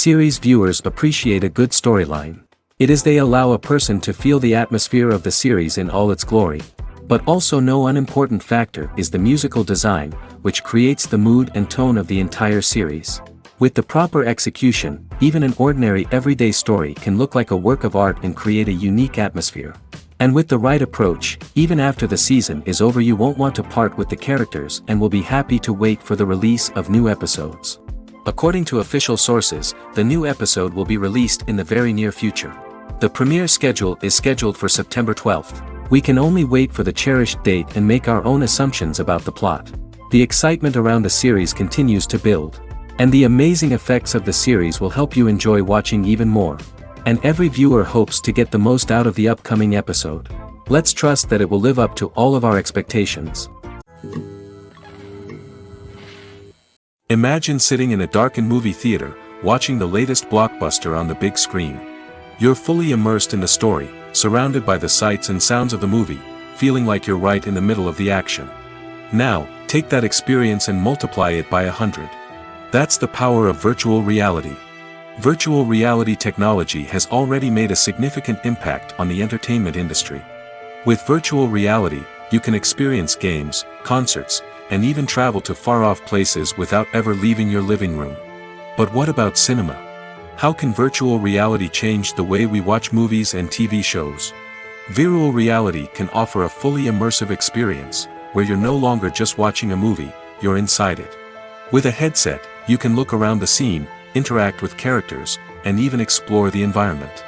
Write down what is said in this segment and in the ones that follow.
Series viewers appreciate a good storyline. It is they allow a person to feel the atmosphere of the series in all its glory. But also no unimportant factor is the musical design, which creates the mood and tone of the entire series. With the proper execution, even an ordinary everyday story can look like a work of art and create a unique atmosphere. And with the right approach, even after the season is over you won't want to part with the characters and will be happy to wait for the release of new episodes. According to official sources, the new episode will be released in the very near future. The premiere schedule is scheduled for September 12th. We can only wait for the cherished date and make our own assumptions about the plot. The excitement around the series continues to build. And the amazing effects of the series will help you enjoy watching even more. And every viewer hopes to get the most out of the upcoming episode. Let's trust that it will live up to all of our expectations. Imagine sitting in a darkened movie theater, watching the latest blockbuster on the big screen. You're fully immersed in the story, surrounded by the sights and sounds of the movie, feeling like you're right in the middle of the action. Now, take that experience and multiply it by 100. That's the power of virtual reality. Virtual reality technology has already made a significant impact on the entertainment industry. With virtual reality, you can experience games, concerts, and even travel to far-off places without ever leaving your living room. But what about cinema? How can virtual reality change the way we watch movies and TV shows? Virtual reality can offer a fully immersive experience, where you're no longer just watching a movie, you're inside it. With a headset, you can look around the scene, interact with characters, and even explore the environment.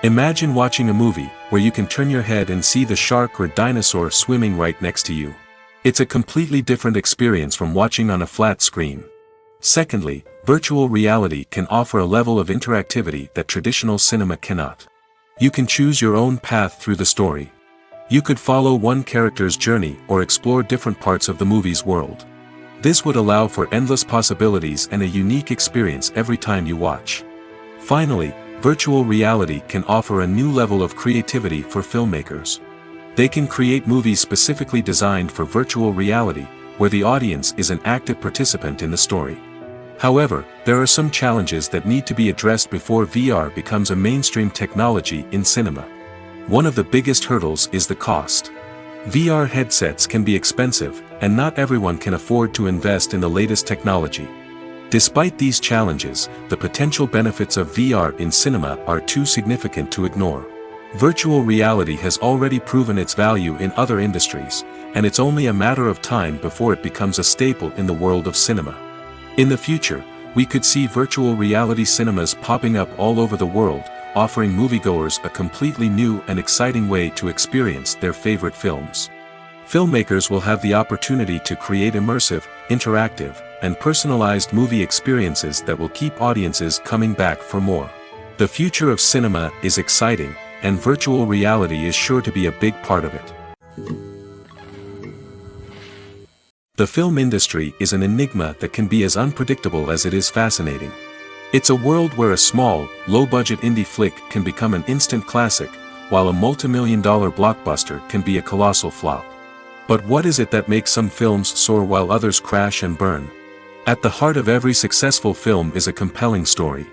Imagine watching a movie, where you can turn your head and see the shark or dinosaur swimming right next to you. It's a completely different experience from watching on a flat screen. Secondly, virtual reality can offer a level of interactivity that traditional cinema cannot. You can choose your own path through the story. You could follow one character's journey or explore different parts of the movie's world. This would allow for endless possibilities and a unique experience every time you watch. Finally, virtual reality can offer a new level of creativity for filmmakers. They can create movies specifically designed for virtual reality, where the audience is an active participant in the story. However, there are some challenges that need to be addressed before VR becomes a mainstream technology in cinema. One of the biggest hurdles is the cost. VR headsets can be expensive, and not everyone can afford to invest in the latest technology. Despite these challenges, the potential benefits of VR in cinema are too significant to ignore. Virtual reality has already proven its value in other industries, and it's only a matter of time before it becomes a staple in the world of cinema. In the future, we could see virtual reality cinemas popping up all over the world, offering moviegoers a completely new and exciting way to experience their favorite films. Filmmakers will have the opportunity to create immersive, interactive, and personalized movie experiences that will keep audiences coming back for more. The future of cinema is exciting, and virtual reality is sure to be a big part of it. The film industry is an enigma that can be as unpredictable as it is fascinating. It's a world where a small, low-budget indie flick can become an instant classic, while a multi-million-dollar blockbuster can be a colossal flop. But what is it that makes some films soar while others crash and burn? At the heart of every successful film is a compelling story.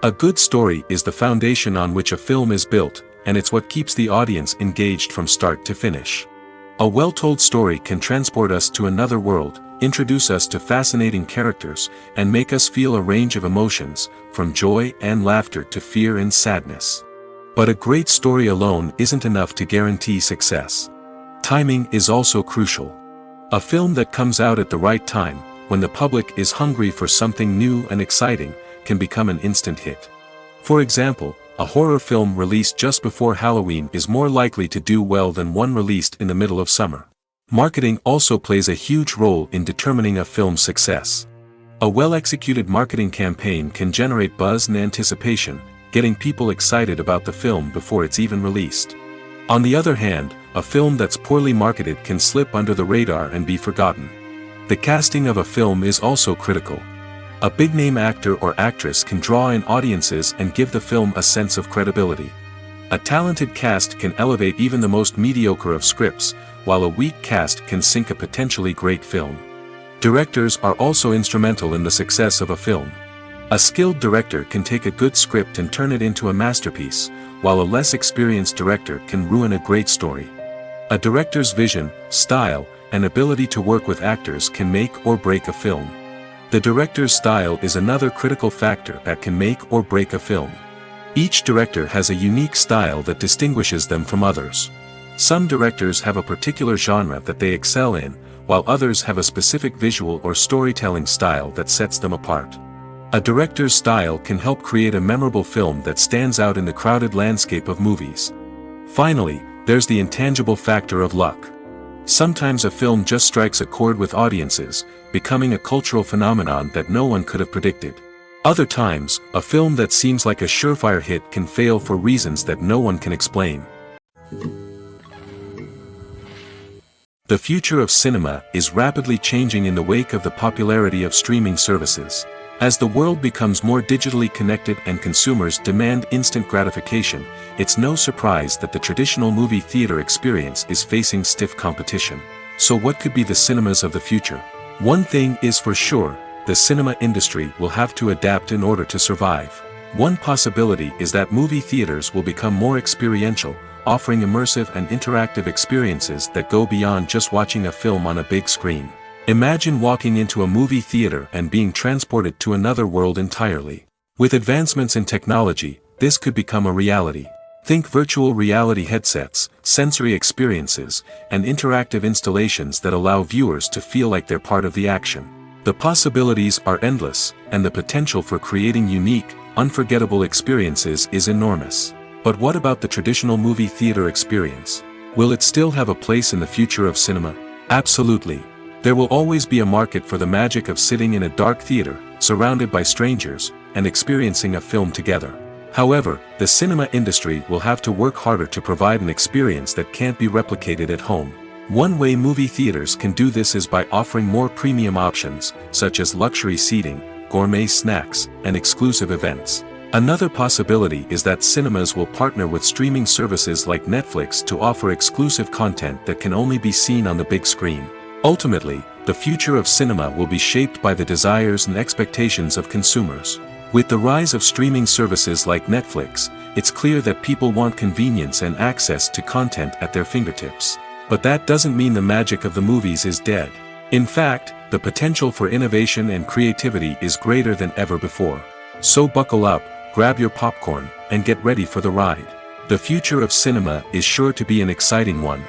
A good story is the foundation on which a film is built, and it's what keeps the audience engaged from start to finish. A well-told story can transport us to another world, introduce us to fascinating characters, and make us feel a range of emotions, from joy and laughter to fear and sadness. But a great story alone isn't enough to guarantee success. Timing is also crucial. A film that comes out at the right time, when the public is hungry for something new and exciting, can become an instant hit. For example, a horror film released just before Halloween is more likely to do well than one released in the middle of summer. Marketing also plays a huge role in determining a film's success. A well-executed marketing campaign can generate buzz and anticipation, getting people excited about the film before it's even released. On the other hand, a film that's poorly marketed can slip under the radar and be forgotten. The casting of a film is also critical. A big-name actor or actress can draw in audiences and give the film a sense of credibility. A talented cast can elevate even the most mediocre of scripts, while a weak cast can sink a potentially great film. Directors are also instrumental in the success of a film. A skilled director can take a good script and turn it into a masterpiece, while a less experienced director can ruin a great story. A director's vision, style, and ability to work with actors can make or break a film. The director's style is another critical factor that can make or break a film. Each director has a unique style that distinguishes them from others. Some directors have a particular genre that they excel in, while others have a specific visual or storytelling style that sets them apart. A director's style can help create a memorable film that stands out in the crowded landscape of movies. Finally, there's the intangible factor of luck. Sometimes a film just strikes a chord with audiences, becoming a cultural phenomenon that no one could have predicted. Other times, a film that seems like a surefire hit can fail for reasons that no one can explain. The future of cinema is rapidly changing in the wake of the popularity of streaming services. As the world becomes more digitally connected and consumers demand instant gratification, it's no surprise that the traditional movie theater experience is facing stiff competition. So what could be the cinemas of the future? One thing is for sure, the cinema industry will have to adapt in order to survive. One possibility is that movie theaters will become more experiential, offering immersive and interactive experiences that go beyond just watching a film on a big screen. Imagine walking into a movie theater and being transported to another world entirely. With advancements in technology, this could become a reality. Think virtual reality headsets, sensory experiences, and interactive installations that allow viewers to feel like they're part of the action. The possibilities are endless, and the potential for creating unique, unforgettable experiences is enormous. But what about the traditional movie theater experience? Will it still have a place in the future of cinema? Absolutely. There will always be a market for the magic of sitting in a dark theater, surrounded by strangers, and experiencing a film together. However, the cinema industry will have to work harder to provide an experience that can't be replicated at home. One way movie theaters can do this is by offering more premium options, such as luxury seating, gourmet snacks, and exclusive events. Another possibility is that cinemas will partner with streaming services like Netflix to offer exclusive content that can only be seen on the big screen. Ultimately, the future of cinema will be shaped by the desires and expectations of consumers. With the rise of streaming services like Netflix, it's clear that people want convenience and access to content at their fingertips. But that doesn't mean the magic of the movies is dead. In fact, the potential for innovation and creativity is greater than ever before. So buckle up, grab your popcorn, and get ready for the ride. The future of cinema is sure to be an exciting one.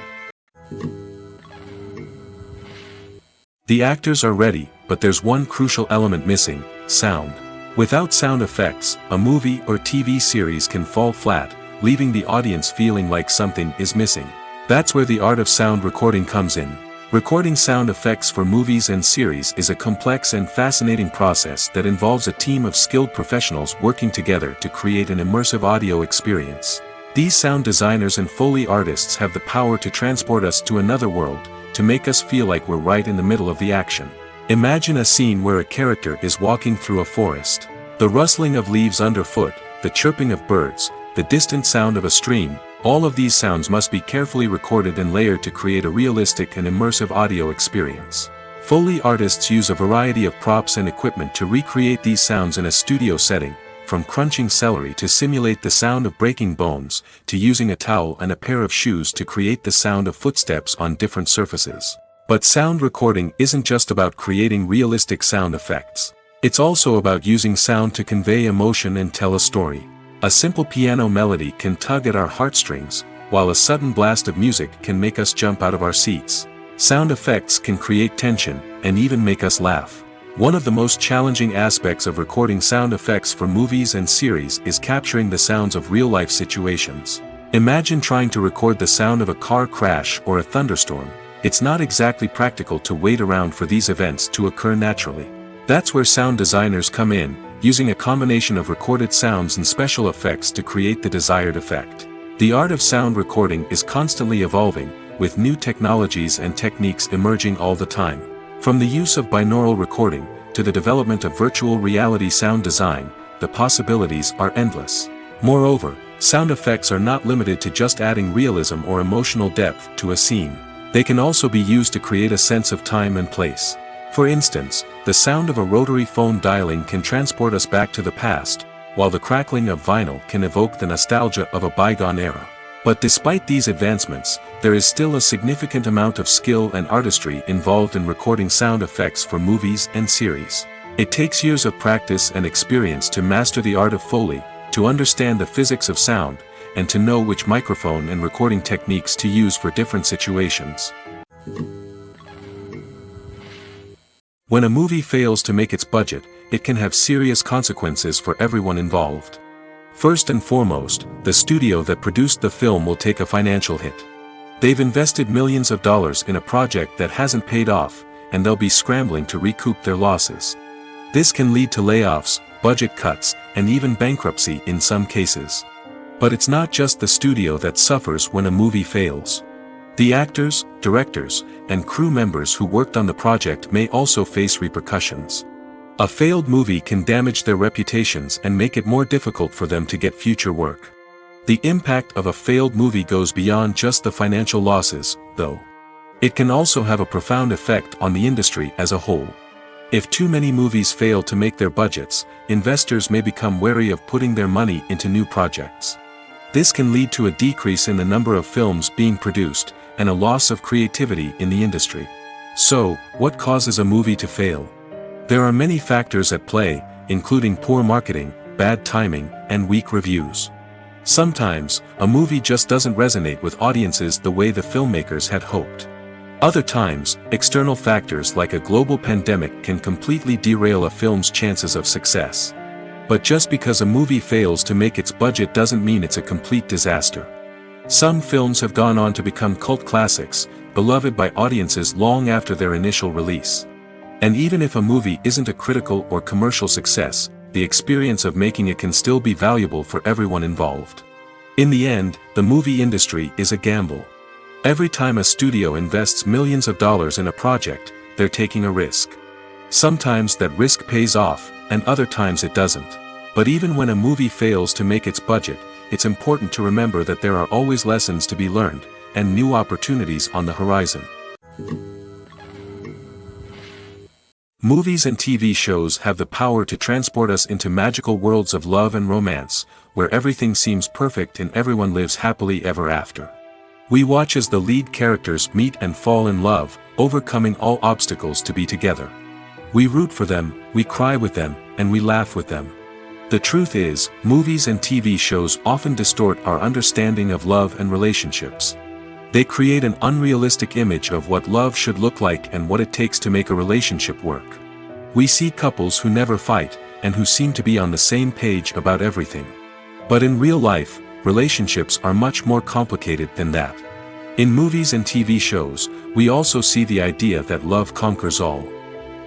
The actors are ready, but there's one crucial element missing: sound. Without sound effects, a movie or TV series can fall flat, leaving the audience feeling like something is missing. That's where the art of sound recording comes in. Recording sound effects for movies and series is a complex and fascinating process that involves a team of skilled professionals working together to create an immersive audio experience. These sound designers and Foley artists have the power to transport us to another world, to make us feel like we're right in the middle of the action. Imagine a scene where a character is walking through a forest. The rustling of leaves underfoot, the chirping of birds, the distant sound of a stream, all of these sounds must be carefully recorded and layered to create a realistic and immersive audio experience. Foley artists use a variety of props and equipment to recreate these sounds in a studio setting, from crunching celery to simulate the sound of breaking bones, to using a towel and a pair of shoes to create the sound of footsteps on different surfaces. But sound recording isn't just about creating realistic sound effects. It's also about using sound to convey emotion and tell a story. A simple piano melody can tug at our heartstrings, while a sudden blast of music can make us jump out of our seats. Sound effects can create tension, and even make us laugh. One of the most challenging aspects of recording sound effects for movies and series is capturing the sounds of real-life situations. Imagine trying to record the sound of a car crash or a thunderstorm. It's not exactly practical to wait around for these events to occur naturally. That's where sound designers come in, using a combination of recorded sounds and special effects to create the desired effect. The art of sound recording is constantly evolving, with new technologies and techniques emerging all the time. From the use of binaural recording, to the development of virtual reality sound design, the possibilities are endless. Moreover, sound effects are not limited to just adding realism or emotional depth to a scene. They can also be used to create a sense of time and place. For instance, the sound of a rotary phone dialing can transport us back to the past, while the crackling of vinyl can evoke the nostalgia of a bygone era. But despite these advancements, there is still a significant amount of skill and artistry involved in recording sound effects for movies and series. It takes years of practice and experience to master the art of Foley, to understand the physics of sound, and to know which microphone and recording techniques to use for different situations. When a movie fails to make its budget, it can have serious consequences for everyone involved. First and foremost, the studio that produced the film will take a financial hit. They've invested millions of dollars in a project that hasn't paid off, and they'll be scrambling to recoup their losses. This can lead to layoffs, budget cuts, and even bankruptcy in some cases. But it's not just the studio that suffers when a movie fails. The actors, directors, and crew members who worked on the project may also face repercussions. A failed movie can damage their reputations and make it more difficult for them to get future work. The impact of a failed movie goes beyond just the financial losses, though. It can also have a profound effect on the industry as a whole. If too many movies fail to make their budgets, investors may become wary of putting their money into new projects. This can lead to a decrease in the number of films being produced, and a loss of creativity in the industry. So, what causes a movie to fail? There are many factors at play, including poor marketing, bad timing, and weak reviews. Sometimes, a movie just doesn't resonate with audiences the way the filmmakers had hoped. Other times, external factors like a global pandemic can completely derail a film's chances of success. But just because a movie fails to make its budget doesn't mean it's a complete disaster. Some films have gone on to become cult classics, beloved by audiences long after their initial release. And even if a movie isn't a critical or commercial success, the experience of making it can still be valuable for everyone involved. In the end, the movie industry is a gamble. Every time a studio invests millions of dollars in a project, they're taking a risk. Sometimes that risk pays off, and other times it doesn't. But even when a movie fails to make its budget, it's important to remember that there are always lessons to be learned, and new opportunities on the horizon. Movies and TV shows have the power to transport us into magical worlds of love and romance, where everything seems perfect and everyone lives happily ever after. We watch as the lead characters meet and fall in love, overcoming all obstacles to be together. We root for them, we cry with them, and we laugh with them. The truth is, movies and TV shows often distort our understanding of love and relationships. They create an unrealistic image of what love should look like and what it takes to make a relationship work. We see couples who never fight, and who seem to be on the same page about everything. But in real life, relationships are much more complicated than that. In movies and TV shows, we also see the idea that love conquers all.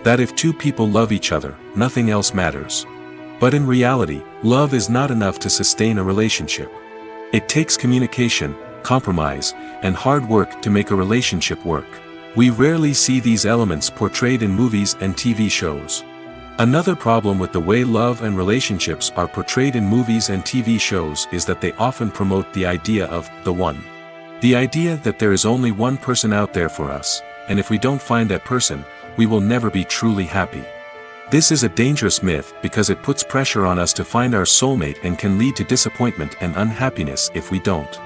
That if two people love each other, nothing else matters. But in reality, love is not enough to sustain a relationship. It takes communication, compromise, and hard work to make a relationship work. We rarely see these elements portrayed in movies and TV shows. Another problem with the way love and relationships are portrayed in movies and TV shows is that they often promote the idea of the one. The idea that there is only one person out there for us, and if we don't find that person, we will never be truly happy. This is a dangerous myth because it puts pressure on us to find our soulmate and can lead to disappointment and unhappiness if we don't.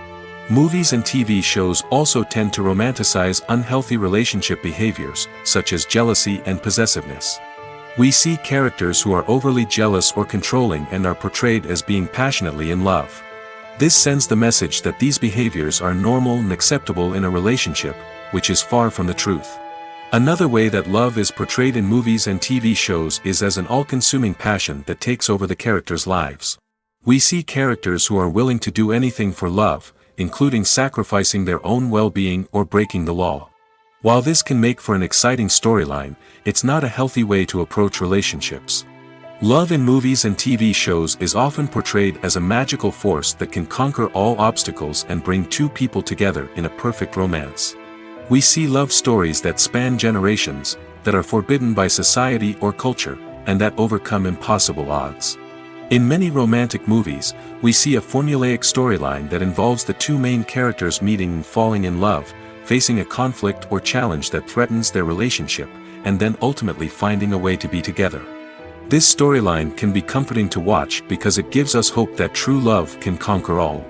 Movies and TV shows also tend to romanticize unhealthy relationship behaviors, such as jealousy and possessiveness. We see characters who are overly jealous or controlling and are portrayed as being passionately in love. This sends the message that these behaviors are normal and acceptable in a relationship, which is far from the truth. Another way that love is portrayed in movies and TV shows is as an all-consuming passion that takes over the characters' lives. We see characters who are willing to do anything for love, including sacrificing their own well-being or breaking the law. While this can make for an exciting storyline, it's not a healthy way to approach relationships. Love in movies and TV shows is often portrayed as a magical force that can conquer all obstacles and bring two people together in a perfect romance. We see love stories that span generations, that are forbidden by society or culture, and that overcome impossible odds. In many romantic movies, we see a formulaic storyline that involves the two main characters meeting and falling in love, facing a conflict or challenge that threatens their relationship, and then ultimately finding a way to be together. This storyline can be comforting to watch because it gives us hope that true love can conquer all.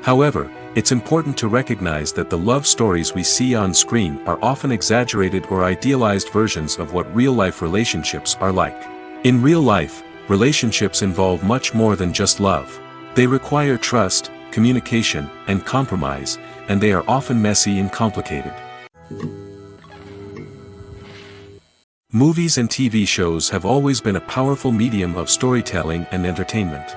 However, it's important to recognize that the love stories we see on screen are often exaggerated or idealized versions of what real-life relationships are like. In real life, relationships involve much more than just love. They require trust, communication, and compromise, and they are often messy and complicated. Movies and TV shows have always been a powerful medium of storytelling and entertainment.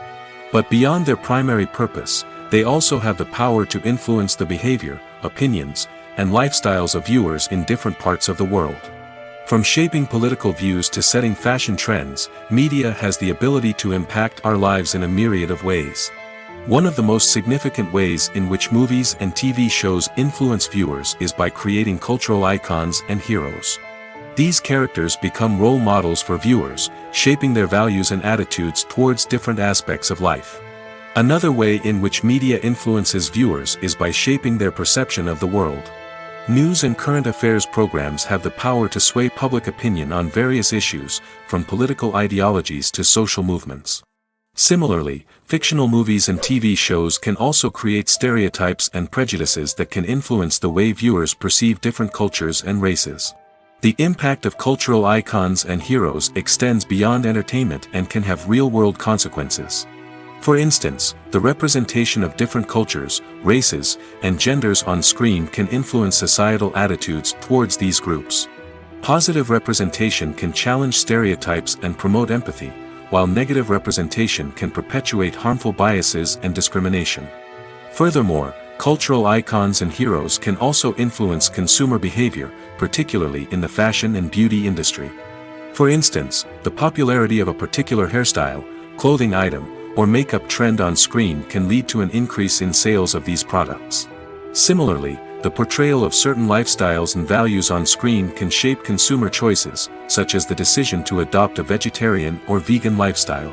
But beyond their primary purpose, they also have the power to influence the behavior, opinions, and lifestyles of viewers in different parts of the world. From shaping political views to setting fashion trends, media has the ability to impact our lives in a myriad of ways. One of the most significant ways in which movies and TV shows influence viewers is by creating cultural icons and heroes. These characters become role models for viewers, shaping their values and attitudes towards different aspects of life. Another way in which media influences viewers is by shaping their perception of the world. News and current affairs programs have the power to sway public opinion on various issues, from political ideologies to social movements. Similarly, fictional movies and TV shows can also create stereotypes and prejudices that can influence the way viewers perceive different cultures and races. The impact of cultural icons and heroes extends beyond entertainment and can have real-world consequences. For instance, the representation of different cultures, races, and genders on screen can influence societal attitudes towards these groups. Positive representation can challenge stereotypes and promote empathy, while negative representation can perpetuate harmful biases and discrimination. Furthermore, cultural icons and heroes can also influence consumer behavior, particularly in the fashion and beauty industry. For instance, the popularity of a particular hairstyle, clothing item, or makeup trend on screen can lead to an increase in sales of these products. Similarly, the portrayal of certain lifestyles and values on screen can shape consumer choices, such as the decision to adopt a vegetarian or vegan lifestyle.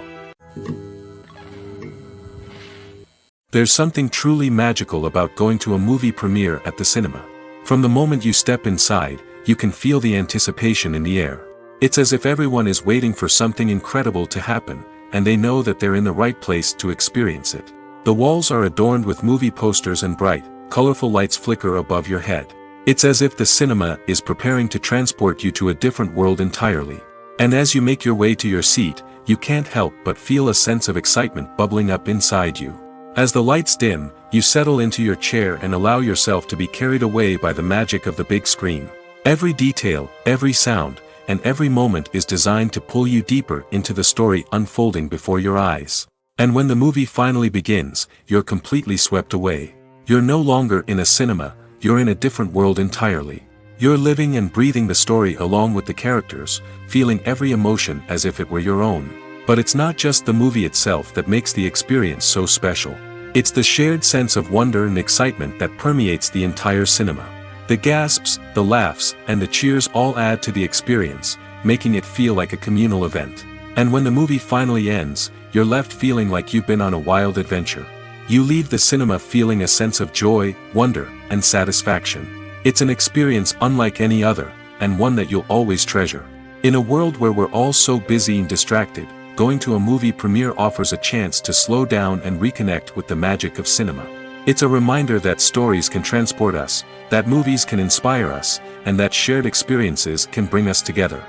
There's something truly magical about going to a movie premiere at the cinema. From the moment you step inside, you can feel the anticipation in the air. It's as if everyone is waiting for something incredible to happen, and they know that they're in the right place to experience it. The walls are adorned with movie posters and bright, colorful lights flicker above your head. It's as if the cinema is preparing to transport you to a different world entirely. And as you make your way to your seat, you can't help but feel a sense of excitement bubbling up inside you. As the lights dim, you settle into your chair and allow yourself to be carried away by the magic of the big screen. Every detail, every sound, and every moment is designed to pull you deeper into the story unfolding before your eyes. And when the movie finally begins, you're completely swept away. You're no longer in a cinema, you're in a different world entirely. You're living and breathing the story along with the characters, feeling every emotion as if it were your own. But it's not just the movie itself that makes the experience so special. It's the shared sense of wonder and excitement that permeates the entire cinema. The gasps, the laughs, and the cheers all add to the experience, making it feel like a communal event. And when the movie finally ends, you're left feeling like you've been on a wild adventure. You leave the cinema feeling a sense of joy, wonder, and satisfaction. It's an experience unlike any other, and one that you'll always treasure. In a world where we're all so busy and distracted, going to a movie premiere offers a chance to slow down and reconnect with the magic of cinema. It's a reminder that stories can transport us, that movies can inspire us, and that shared experiences can bring us together.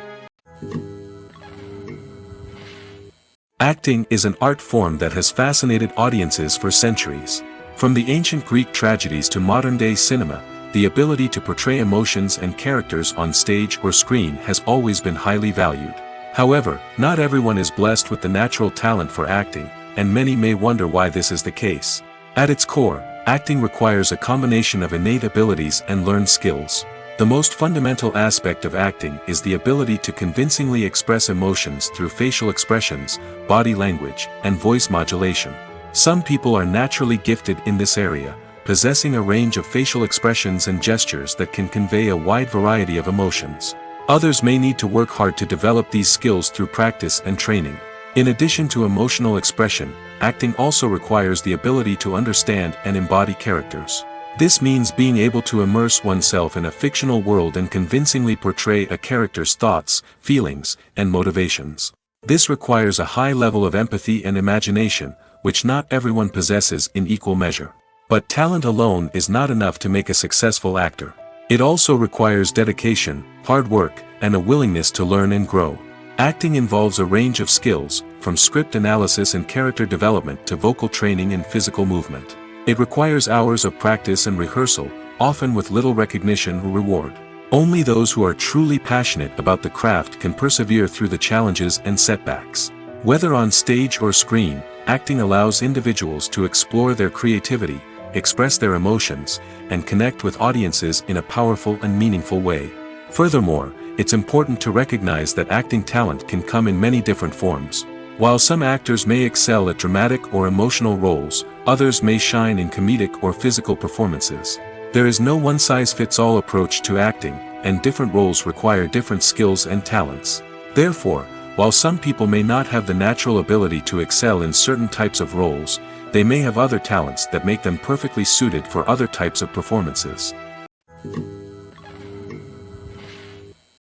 Acting is an art form that has fascinated audiences for centuries. From the ancient Greek tragedies to modern-day cinema, the ability to portray emotions and characters on stage or screen has always been highly valued. However, not everyone is blessed with the natural talent for acting, and many may wonder why this is the case. At its core, acting requires a combination of innate abilities and learned skills. The most fundamental aspect of acting is the ability to convincingly express emotions through facial expressions, body language, and voice modulation. Some people are naturally gifted in this area, possessing a range of facial expressions and gestures that can convey a wide variety of emotions. Others may need to work hard to develop these skills through practice and training. In addition to emotional expression, acting also requires the ability to understand and embody characters. This means being able to immerse oneself in a fictional world and convincingly portray a character's thoughts, feelings, and motivations. This requires a high level of empathy and imagination, which not everyone possesses in equal measure. But talent alone is not enough to make a successful actor. It also requires dedication, hard work, and a willingness to learn and grow. Acting involves a range of skills, from script analysis and character development to vocal training and physical movement. It requires hours of practice and rehearsal, often with little recognition or reward. Only those who are truly passionate about the craft can persevere through the challenges and setbacks. Whether on stage or screen, acting allows individuals to explore their creativity, express their emotions, and connect with audiences in a powerful and meaningful way. Furthermore, it's important to recognize that acting talent can come in many different forms. While some actors may excel at dramatic or emotional roles, others may shine in comedic or physical performances. There is no one-size-fits-all approach to acting, and different roles require different skills and talents. Therefore, while some people may not have the natural ability to excel in certain types of roles, they may have other talents that make them perfectly suited for other types of performances.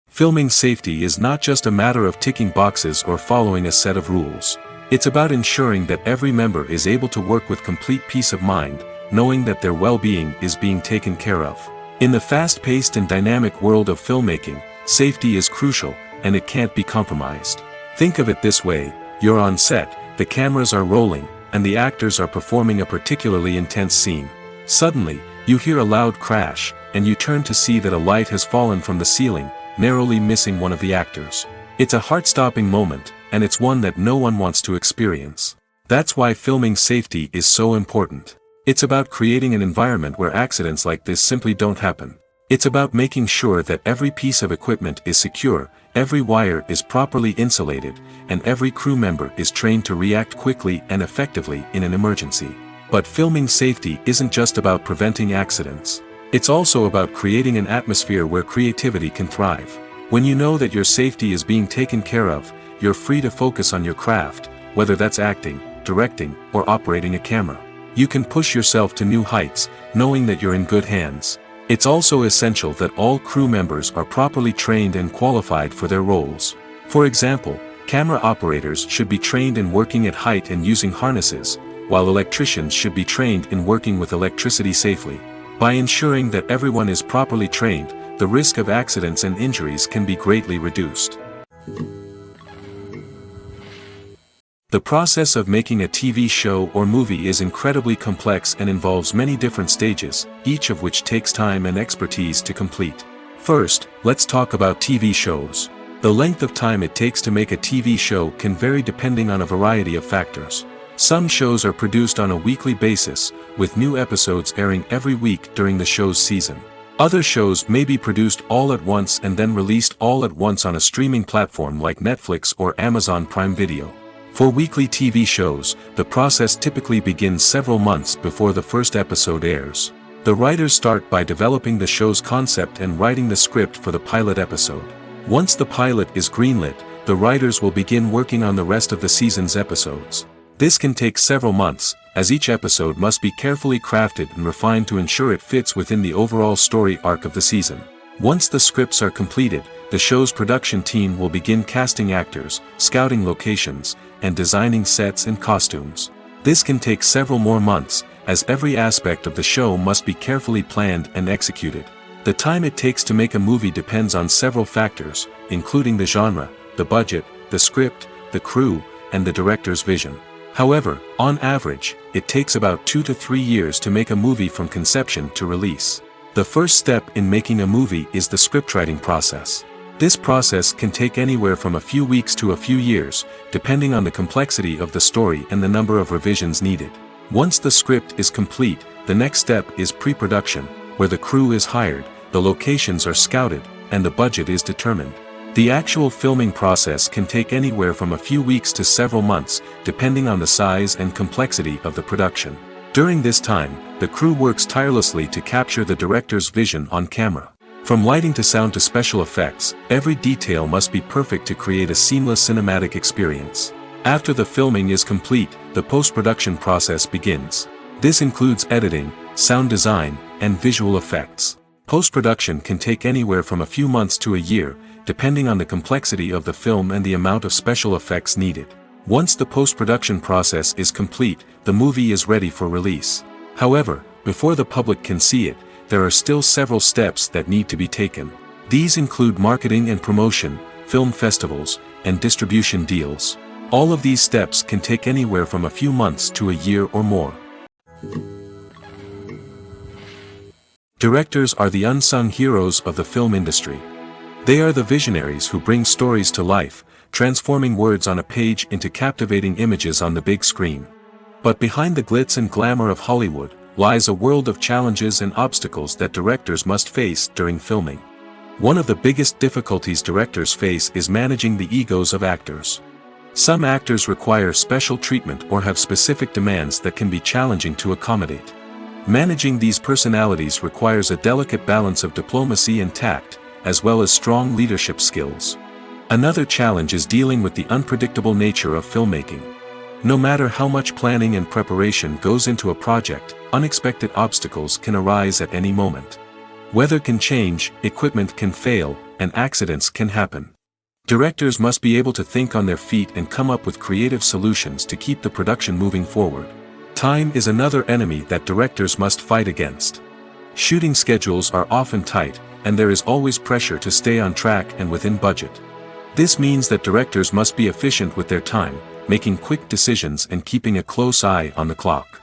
Filming safety is not just a matter of ticking boxes or following a set of rules. It's about ensuring that every member is able to work with complete peace of mind, knowing that their well-being is being taken care of. In the fast-paced and dynamic world of filmmaking, safety is crucial, and it can't be compromised. Think of it this way: you're on set, the cameras are rolling, and the actors are performing a particularly intense scene. Suddenly, you hear a loud crash, and you turn to see that a light has fallen from the ceiling, narrowly missing one of the actors. It's a heart-stopping moment, and it's one that no one wants to experience. That's why filming safety is so important. It's about creating an environment where accidents like this simply don't happen. It's about making sure that every piece of equipment is secure, every wire is properly insulated, and every crew member is trained to react quickly and effectively in an emergency. But filming safety isn't just about preventing accidents. It's also about creating an atmosphere where creativity can thrive. When you know that your safety is being taken care of, you're free to focus on your craft, whether that's acting, directing, or operating a camera. You can push yourself to new heights, knowing that you're in good hands. It's also essential that all crew members are properly trained and qualified for their roles. For example, camera operators should be trained in working at height and using harnesses, while electricians should be trained in working with electricity safely. By ensuring that everyone is properly trained, the risk of accidents and injuries can be greatly reduced. The process of making a TV show or movie is incredibly complex and involves many different stages, each of which takes time and expertise to complete. First, let's talk about TV shows. The length of time it takes to make a TV show can vary depending on a variety of factors. Some shows are produced on a weekly basis, with new episodes airing every week during the show's season. Other shows may be produced all at once and then released all at once on a streaming platform like Netflix or Amazon Prime Video. For weekly TV shows, the process typically begins several months before the first episode airs. The writers start by developing the show's concept and writing the script for the pilot episode. Once the pilot is greenlit, the writers will begin working on the rest of the season's episodes. This can take several months, as each episode must be carefully crafted and refined to ensure it fits within the overall story arc of the season. Once the scripts are completed, the show's production team will begin casting actors, scouting locations, and designing sets and costumes. This can take several more months, as every aspect of the show must be carefully planned and executed. The time it takes to make a movie depends on several factors, including the genre, the budget, the script, the crew, and the director's vision. However, on average, it takes about 2 to 3 years to make a movie from conception to release. The first step in making a movie is the scriptwriting process. This process can take anywhere from a few weeks to a few years, depending on the complexity of the story and the number of revisions needed. Once the script is complete, the next step is pre-production, where the crew is hired, the locations are scouted, and the budget is determined. The actual filming process can take anywhere from a few weeks to several months, depending on the size and complexity of the production. During this time, the crew works tirelessly to capture the director's vision on camera. From lighting to sound to special effects, every detail must be perfect to create a seamless cinematic experience. After the filming is complete, the post-production process begins. This includes editing, sound design, and visual effects. Post-production can take anywhere from a few months to a year, depending on the complexity of the film and the amount of special effects needed. Once the post-production process is complete, the movie is ready for release. However, before the public can see it, there are still several steps that need to be taken. These include marketing and promotion, film festivals, and distribution deals. All of these steps can take anywhere from a few months to a year or more. Directors are the unsung heroes of the film industry. They are the visionaries who bring stories to life, transforming words on a page into captivating images on the big screen. But behind the glitz and glamour of Hollywood, lies a world of challenges and obstacles that directors must face during filming. One of the biggest difficulties directors face is managing the egos of actors. Some actors require special treatment or have specific demands that can be challenging to accommodate. Managing these personalities requires a delicate balance of diplomacy and tact, as well as strong leadership skills. Another challenge is dealing with the unpredictable nature of filmmaking. No matter how much planning and preparation goes into a project, unexpected obstacles can arise at any moment. Weather can change, equipment can fail, and accidents can happen. Directors must be able to think on their feet and come up with creative solutions to keep the production moving forward. Time is another enemy that directors must fight against. Shooting schedules are often tight, and there is always pressure to stay on track and within budget. This means that directors must be efficient with their time, making quick decisions and keeping a close eye on the clock.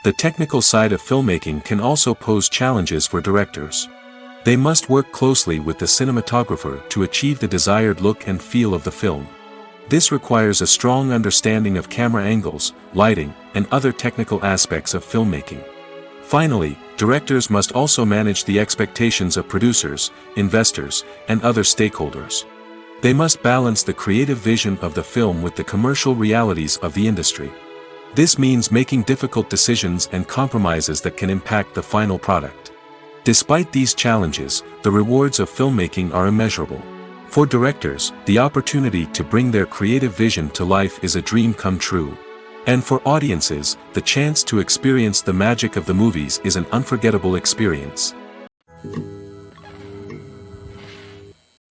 The technical side of filmmaking can also pose challenges for directors. They must work closely with the cinematographer to achieve the desired look and feel of the film. This requires a strong understanding of camera angles, lighting, and other technical aspects of filmmaking. Finally, directors must also manage the expectations of producers, investors, and other stakeholders. They must balance the creative vision of the film with the commercial realities of the industry. This means making difficult decisions and compromises that can impact the final product. Despite these challenges, the rewards of filmmaking are immeasurable. For directors, the opportunity to bring their creative vision to life is a dream come true. And for audiences, the chance to experience the magic of the movies is an unforgettable experience.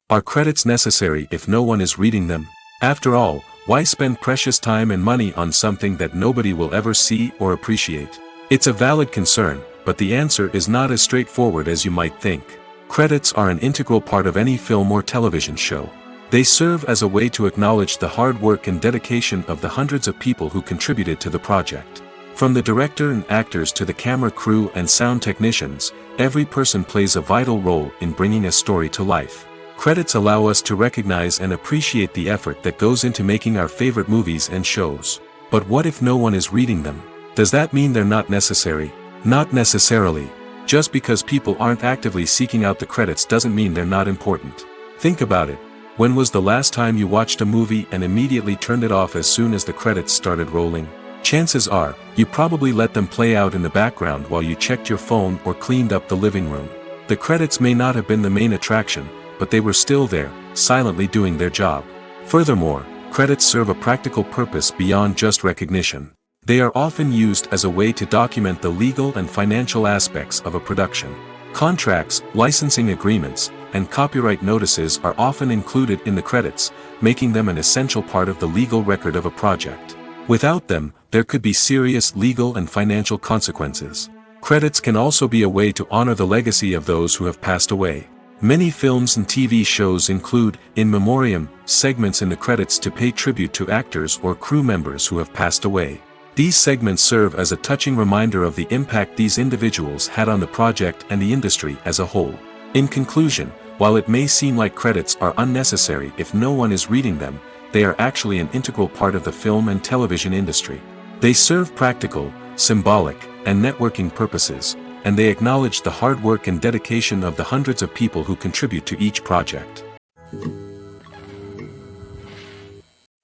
Are credits necessary if no one is reading them? After all, why spend precious time and money on something that nobody will ever see or appreciate? It's a valid concern, but the answer is not as straightforward as you might think. Credits are an integral part of any film or television show. They serve as a way to acknowledge the hard work and dedication of the hundreds of people who contributed to the project. From the director and actors to the camera crew and sound technicians, every person plays a vital role in bringing a story to life. Credits allow us to recognize and appreciate the effort that goes into making our favorite movies and shows. But what if no one is reading them? Does that mean they're not necessary? Not necessarily. Just because people aren't actively seeking out the credits doesn't mean they're not important. Think about it. When was the last time you watched a movie and immediately turned it off as soon as the credits started rolling? Chances are, you probably let them play out in the background while you checked your phone or cleaned up the living room. The credits may not have been the main attraction, but they were still there, silently doing their job. Furthermore, credits serve a practical purpose beyond just recognition. They are often used as a way to document the legal and financial aspects of a production. Contracts, licensing agreements, and copyright notices are often included in the credits, making them an essential part of the legal record of a project. Without them, there could be serious legal and financial consequences. Credits can also be a way to honor the legacy of those who have passed away. Many films and TV shows include, in memoriam, segments in the credits to pay tribute to actors or crew members who have passed away. These segments serve as a touching reminder of the impact these individuals had on the project and the industry as a whole. In conclusion, while it may seem like credits are unnecessary if no one is reading them, they are actually an integral part of the film and television industry. They serve practical, symbolic, and networking purposes, and they acknowledge the hard work and dedication of the hundreds of people who contribute to each project.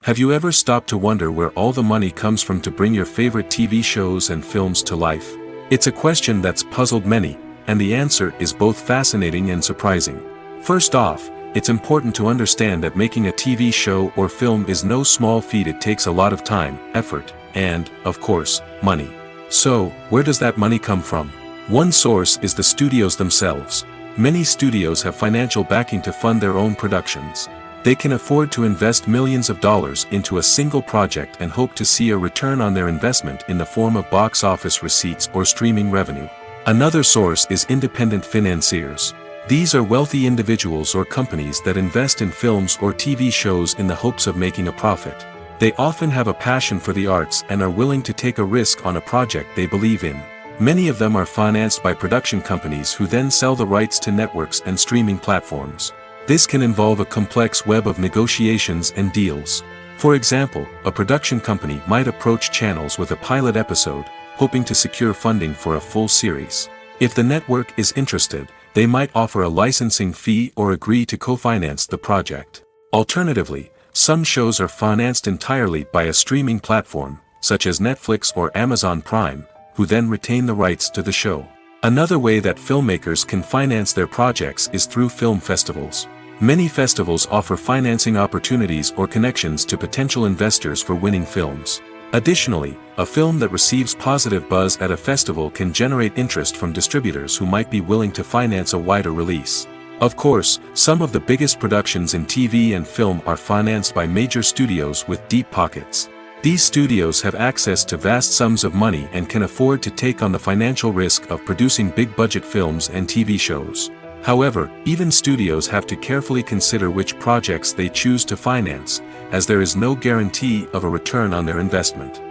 Have you ever stopped to wonder where all the money comes from to bring your favorite TV shows and films to life? It's a question that's puzzled many, and the answer is both fascinating and surprising. First off, it's important to understand that making a TV show or film is no small feat. It takes a lot of time, effort, and, of course, money. So, where does that money come from? One source is the studios themselves. Many studios have financial backing to fund their own productions. They can afford to invest millions of dollars into a single project and hope to see a return on their investment in the form of box office receipts or streaming revenue. Another source is independent financiers. These are wealthy individuals or companies that invest in films or TV shows in the hopes of making a profit. They often have a passion for the arts and are willing to take a risk on a project they believe in. Many of them are financed by production companies who then sell the rights to networks and streaming platforms. This can involve a complex web of negotiations and deals. For example, a production company might approach channels with a pilot episode, hoping to secure funding for a full series. If the network is interested, they might offer a licensing fee or agree to co-finance the project. Alternatively, some shows are financed entirely by a streaming platform, such as Netflix or Amazon Prime, who then retain the rights to the show. Another way that filmmakers can finance their projects is through film festivals. Many festivals offer financing opportunities or connections to potential investors for winning films. Additionally, a film that receives positive buzz at a festival can generate interest from distributors who might be willing to finance a wider release. Of course, some of the biggest productions in TV and film are financed by major studios with deep pockets. These studios have access to vast sums of money and can afford to take on the financial risk of producing big-budget films and TV shows. However, even studios have to carefully consider which projects they choose to finance, as there is no guarantee of a return on their investment.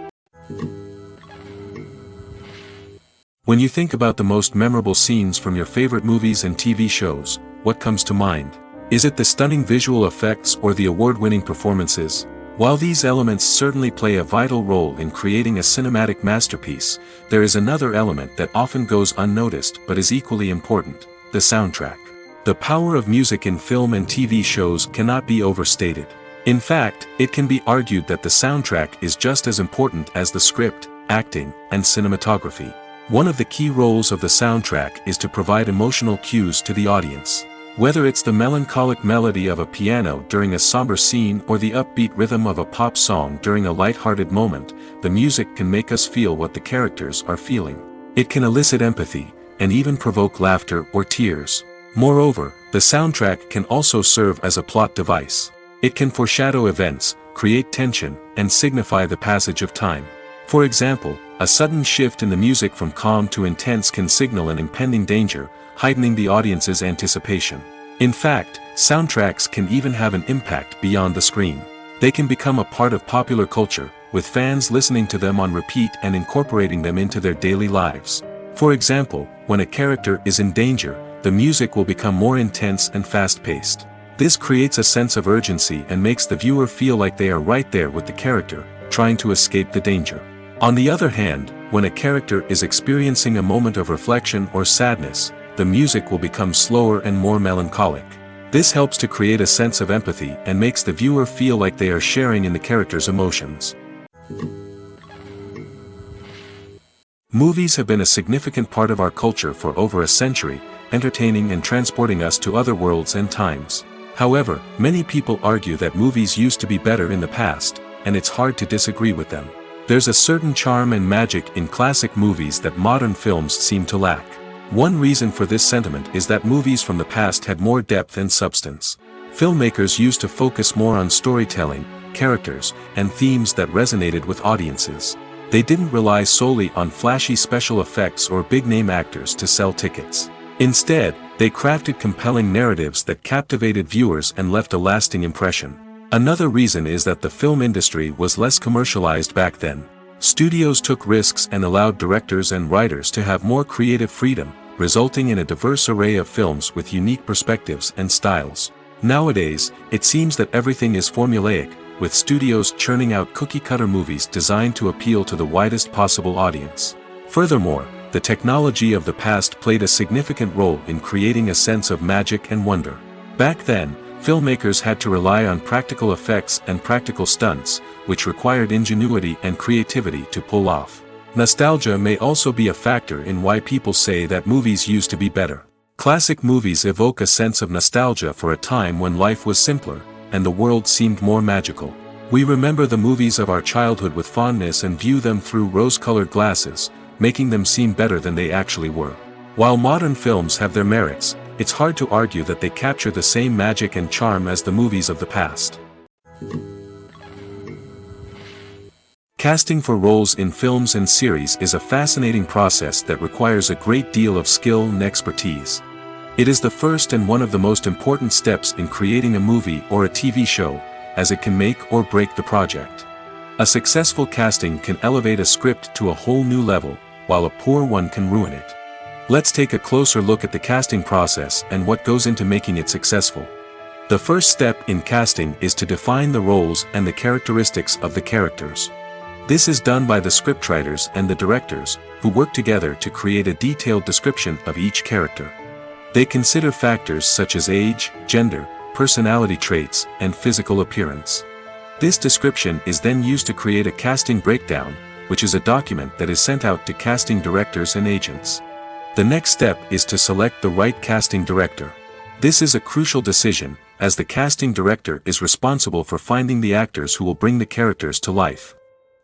When you think about the most memorable scenes from your favorite movies and TV shows, what comes to mind? Is it the stunning visual effects or the award-winning performances? While these elements certainly play a vital role in creating a cinematic masterpiece, there is another element that often goes unnoticed but is equally important: the soundtrack. The power of music in film and TV shows cannot be overstated. In fact, it can be argued that the soundtrack is just as important as the script, acting, and cinematography. One of the key roles of the soundtrack is to provide emotional cues to the audience. Whether it's the melancholic melody of a piano during a somber scene or the upbeat rhythm of a pop song during a light-hearted moment, the music can make us feel what the characters are feeling. It can elicit empathy, and even provoke laughter or tears. Moreover, the soundtrack can also serve as a plot device. It can foreshadow events, create tension, and signify the passage of time. For example, a sudden shift in the music from calm to intense can signal an impending danger, heightening the audience's anticipation. In fact, soundtracks can even have an impact beyond the screen. They can become a part of popular culture, with fans listening to them on repeat and incorporating them into their daily lives. For example, when a character is in danger, the music will become more intense and fast-paced. This creates a sense of urgency and makes the viewer feel like they are right there with the character, trying to escape the danger. On the other hand, when a character is experiencing a moment of reflection or sadness, the music will become slower and more melancholic. This helps to create a sense of empathy and makes the viewer feel like they are sharing in the character's emotions. Movies have been a significant part of our culture for over a century, entertaining and transporting us to other worlds and times. However, many people argue that movies used to be better in the past, and it's hard to disagree with them. There's a certain charm and magic in classic movies that modern films seem to lack. One reason for this sentiment is that movies from the past had more depth and substance. Filmmakers used to focus more on storytelling, characters, and themes that resonated with audiences. They didn't rely solely on flashy special effects or big-name actors to sell tickets. Instead, they crafted compelling narratives that captivated viewers and left a lasting impression. Another reason is that the film industry was less commercialized back then. Studios took risks and allowed directors and writers to have more creative freedom, resulting in a diverse array of films with unique perspectives and styles. Nowadays, it seems that everything is formulaic, with studios churning out cookie-cutter movies designed to appeal to the widest possible audience. Furthermore, the technology of the past played a significant role in creating a sense of magic and wonder. Back then, filmmakers had to rely on practical effects and practical stunts, which required ingenuity and creativity to pull off. Nostalgia may also be a factor in why people say that movies used to be better. Classic movies evoke a sense of nostalgia for a time when life was simpler, and the world seemed more magical. We remember the movies of our childhood with fondness and view them through rose-colored glasses, making them seem better than they actually were. While modern films have their merits, it's hard to argue that they capture the same magic and charm as the movies of the past. Casting for roles in films and series is a fascinating process that requires a great deal of skill and expertise. It is the first and one of the most important steps in creating a movie or a TV show, as it can make or break the project. A successful casting can elevate a script to a whole new level, while a poor one can ruin it. Let's take a closer look at the casting process and what goes into making it successful. The first step in casting is to define the roles and the characteristics of the characters. This is done by the scriptwriters and the directors, who work together to create a detailed description of each character. They consider factors such as age, gender, personality traits, and physical appearance. This description is then used to create a casting breakdown, which is a document that is sent out to casting directors and agents. The next step is to select the right casting director. This is a crucial decision, as the casting director is responsible for finding the actors who will bring the characters to life.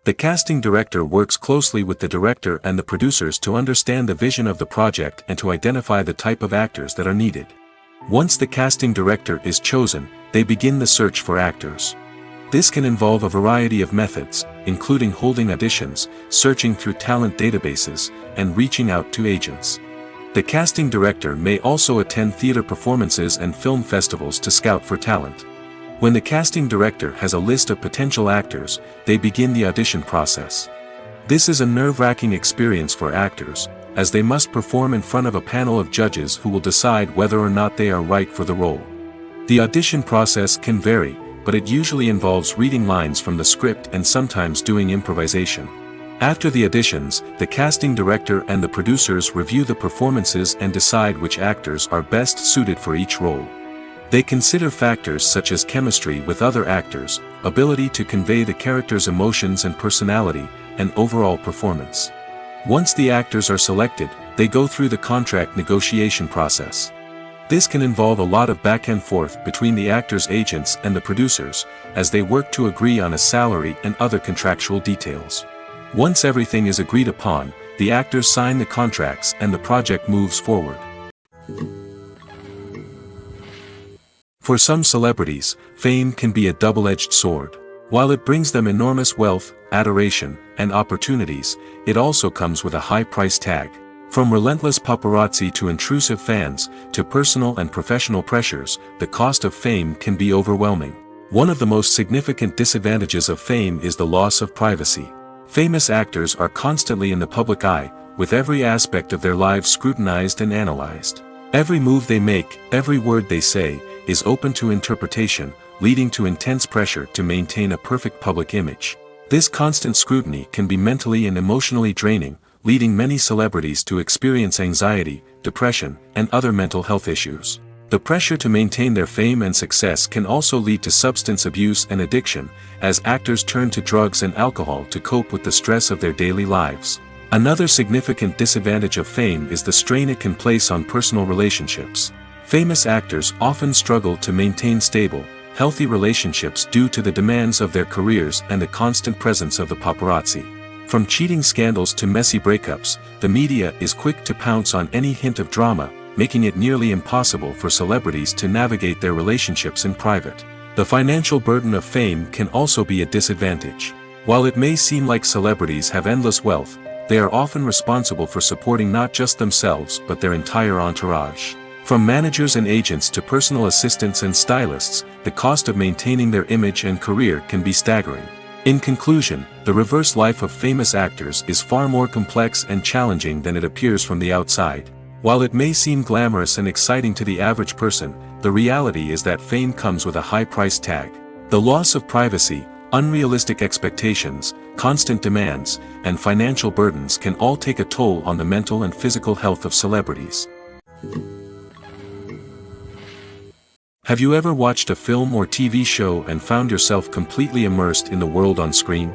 The casting director works closely with the director and the producers to understand the vision of the project and to identify the type of actors that are needed. Once the casting director is chosen, they begin the search for actors. This can involve a variety of methods, including holding auditions, searching through talent databases, and reaching out to agents. The casting director may also attend theater performances and film festivals to scout for talent. When the casting director has a list of potential actors, they begin the audition process. This is a nerve-wracking experience for actors, as they must perform in front of a panel of judges who will decide whether or not they are right for the role. The audition process can vary, but it usually involves reading lines from the script and sometimes doing improvisation. After the auditions, the casting director and the producers review the performances and decide which actors are best suited for each role. They consider factors such as chemistry with other actors, ability to convey the character's emotions and personality, and overall performance. Once the actors are selected, they go through the contract negotiation process. This can involve a lot of back and forth between the actors' agents and the producers, as they work to agree on a salary and other contractual details. Once everything is agreed upon, the actors sign the contracts and the project moves forward. For some celebrities, fame can be a double-edged sword. While it brings them enormous wealth, adoration, and opportunities, it also comes with a high price tag. From relentless paparazzi to intrusive fans, to personal and professional pressures, the cost of fame can be overwhelming. One of the most significant disadvantages of fame is the loss of privacy. Famous actors are constantly in the public eye, with every aspect of their lives scrutinized and analyzed. Every move they make, every word they say, is open to interpretation, leading to intense pressure to maintain a perfect public image. This constant scrutiny can be mentally and emotionally draining, leading many celebrities to experience anxiety, depression, and other mental health issues. The pressure to maintain their fame and success can also lead to substance abuse and addiction, as actors turn to drugs and alcohol to cope with the stress of their daily lives. Another significant disadvantage of fame is the strain it can place on personal relationships. Famous actors often struggle to maintain stable, healthy relationships due to the demands of their careers and the constant presence of the paparazzi. From cheating scandals to messy breakups, the media is quick to pounce on any hint of drama, making it nearly impossible for celebrities to navigate their relationships in private. The financial burden of fame can also be a disadvantage. While it may seem like celebrities have endless wealth, they are often responsible for supporting not just themselves but their entire entourage. From managers and agents to personal assistants and stylists, the cost of maintaining their image and career can be staggering. In conclusion, the reverse life of famous actors is far more complex and challenging than it appears from the outside. While it may seem glamorous and exciting to the average person, the reality is that fame comes with a high price tag. The loss of privacy, unrealistic expectations, constant demands, and financial burdens can all take a toll on the mental and physical health of celebrities. Have you ever watched a film or TV show and found yourself completely immersed in the world on screen?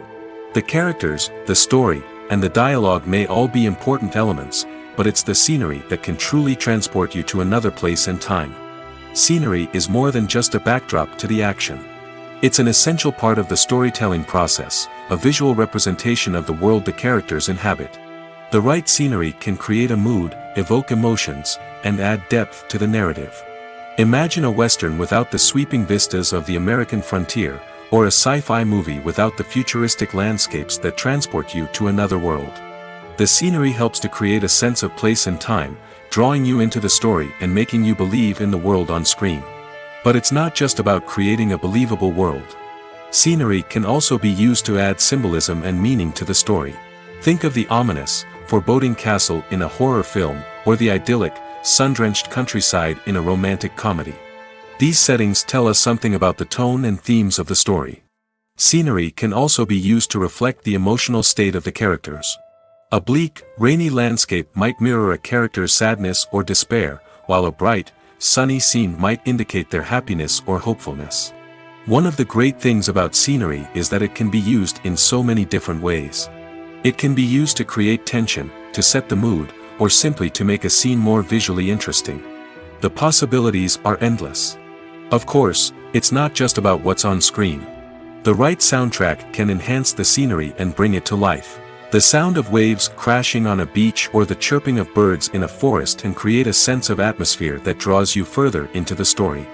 The characters, the story, and the dialogue may all be important elements, but it's the scenery that can truly transport you to another place and time. Scenery is more than just a backdrop to the action. It's an essential part of the storytelling process, a visual representation of the world the characters inhabit. The right scenery can create a mood, evoke emotions, and add depth to the narrative. Imagine a Western without the sweeping vistas of the American frontier, or a sci-fi movie without the futuristic landscapes that transport you to another world. The scenery helps to create a sense of place and time, drawing you into the story and making you believe in the world on screen. But it's not just about creating a believable world. Scenery can also be used to add symbolism and meaning to the story. Think of the ominous, foreboding castle in a horror film, or the idyllic, sun-drenched countryside in a romantic comedy. These settings tell us something about the tone and themes of the story. Scenery can also be used to reflect the emotional state of the characters. A bleak, rainy landscape might mirror a character's sadness or despair, while a bright, sunny scene might indicate their happiness or hopefulness. One of the great things about scenery is that it can be used in so many different ways. It can be used to create tension, to set the mood, or simply to make a scene more visually interesting. The possibilities are endless. Of course, it's not just about what's on screen. The right soundtrack can enhance the scenery and bring it to life. The sound of waves crashing on a beach or the chirping of birds in a forest can create a sense of atmosphere that draws you further into the story.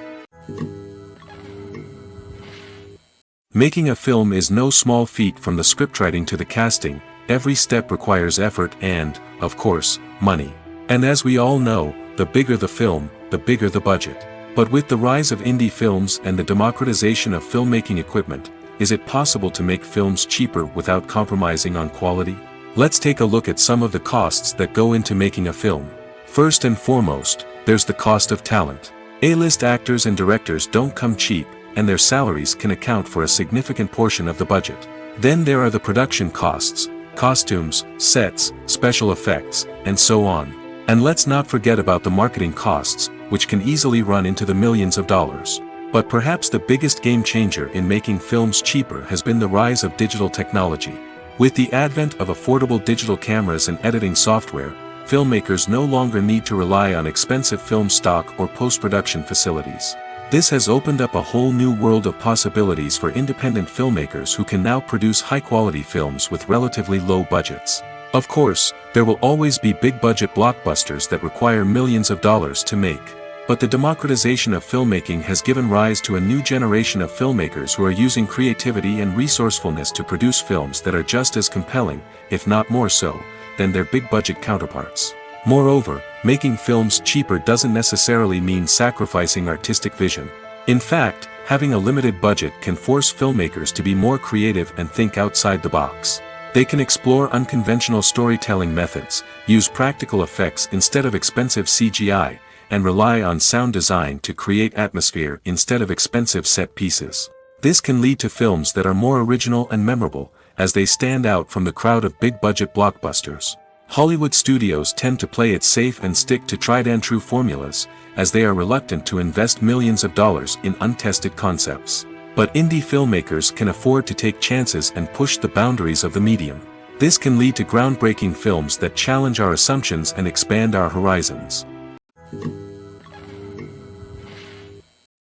Making a film is no small feat. From the scriptwriting to the casting, every step requires effort and, of course, money. And as we all know, the bigger the film, the bigger the budget. But with the rise of indie films and the democratization of filmmaking equipment, is it possible to make films cheaper without compromising on quality? Let's take a look at some of the costs that go into making a film. First and foremost, there's the cost of talent. A-list actors and directors don't come cheap, and their salaries can account for a significant portion of the budget. Then there are the production costs, costumes, sets, special effects, and so on. And let's not forget about the marketing costs, which can easily run into the millions of dollars. But perhaps the biggest game changer in making films cheaper has been the rise of digital technology. With the advent of affordable digital cameras and editing software, filmmakers no longer need to rely on expensive film stock or post-production facilities. This has opened up a whole new world of possibilities for independent filmmakers who can now produce high-quality films with relatively low budgets. Of course, there will always be big-budget blockbusters that require millions of dollars to make. But the democratization of filmmaking has given rise to a new generation of filmmakers who are using creativity and resourcefulness to produce films that are just as compelling, if not more so, than their big-budget counterparts. Moreover, making films cheaper doesn't necessarily mean sacrificing artistic vision. In fact, having a limited budget can force filmmakers to be more creative and think outside the box. They can explore unconventional storytelling methods, use practical effects instead of expensive CGI, and rely on sound design to create atmosphere instead of expensive set pieces. This can lead to films that are more original and memorable, as they stand out from the crowd of big-budget blockbusters. Hollywood studios tend to play it safe and stick to tried-and-true formulas, as they are reluctant to invest millions of dollars in untested concepts. But indie filmmakers can afford to take chances and push the boundaries of the medium. This can lead to groundbreaking films that challenge our assumptions and expand our horizons.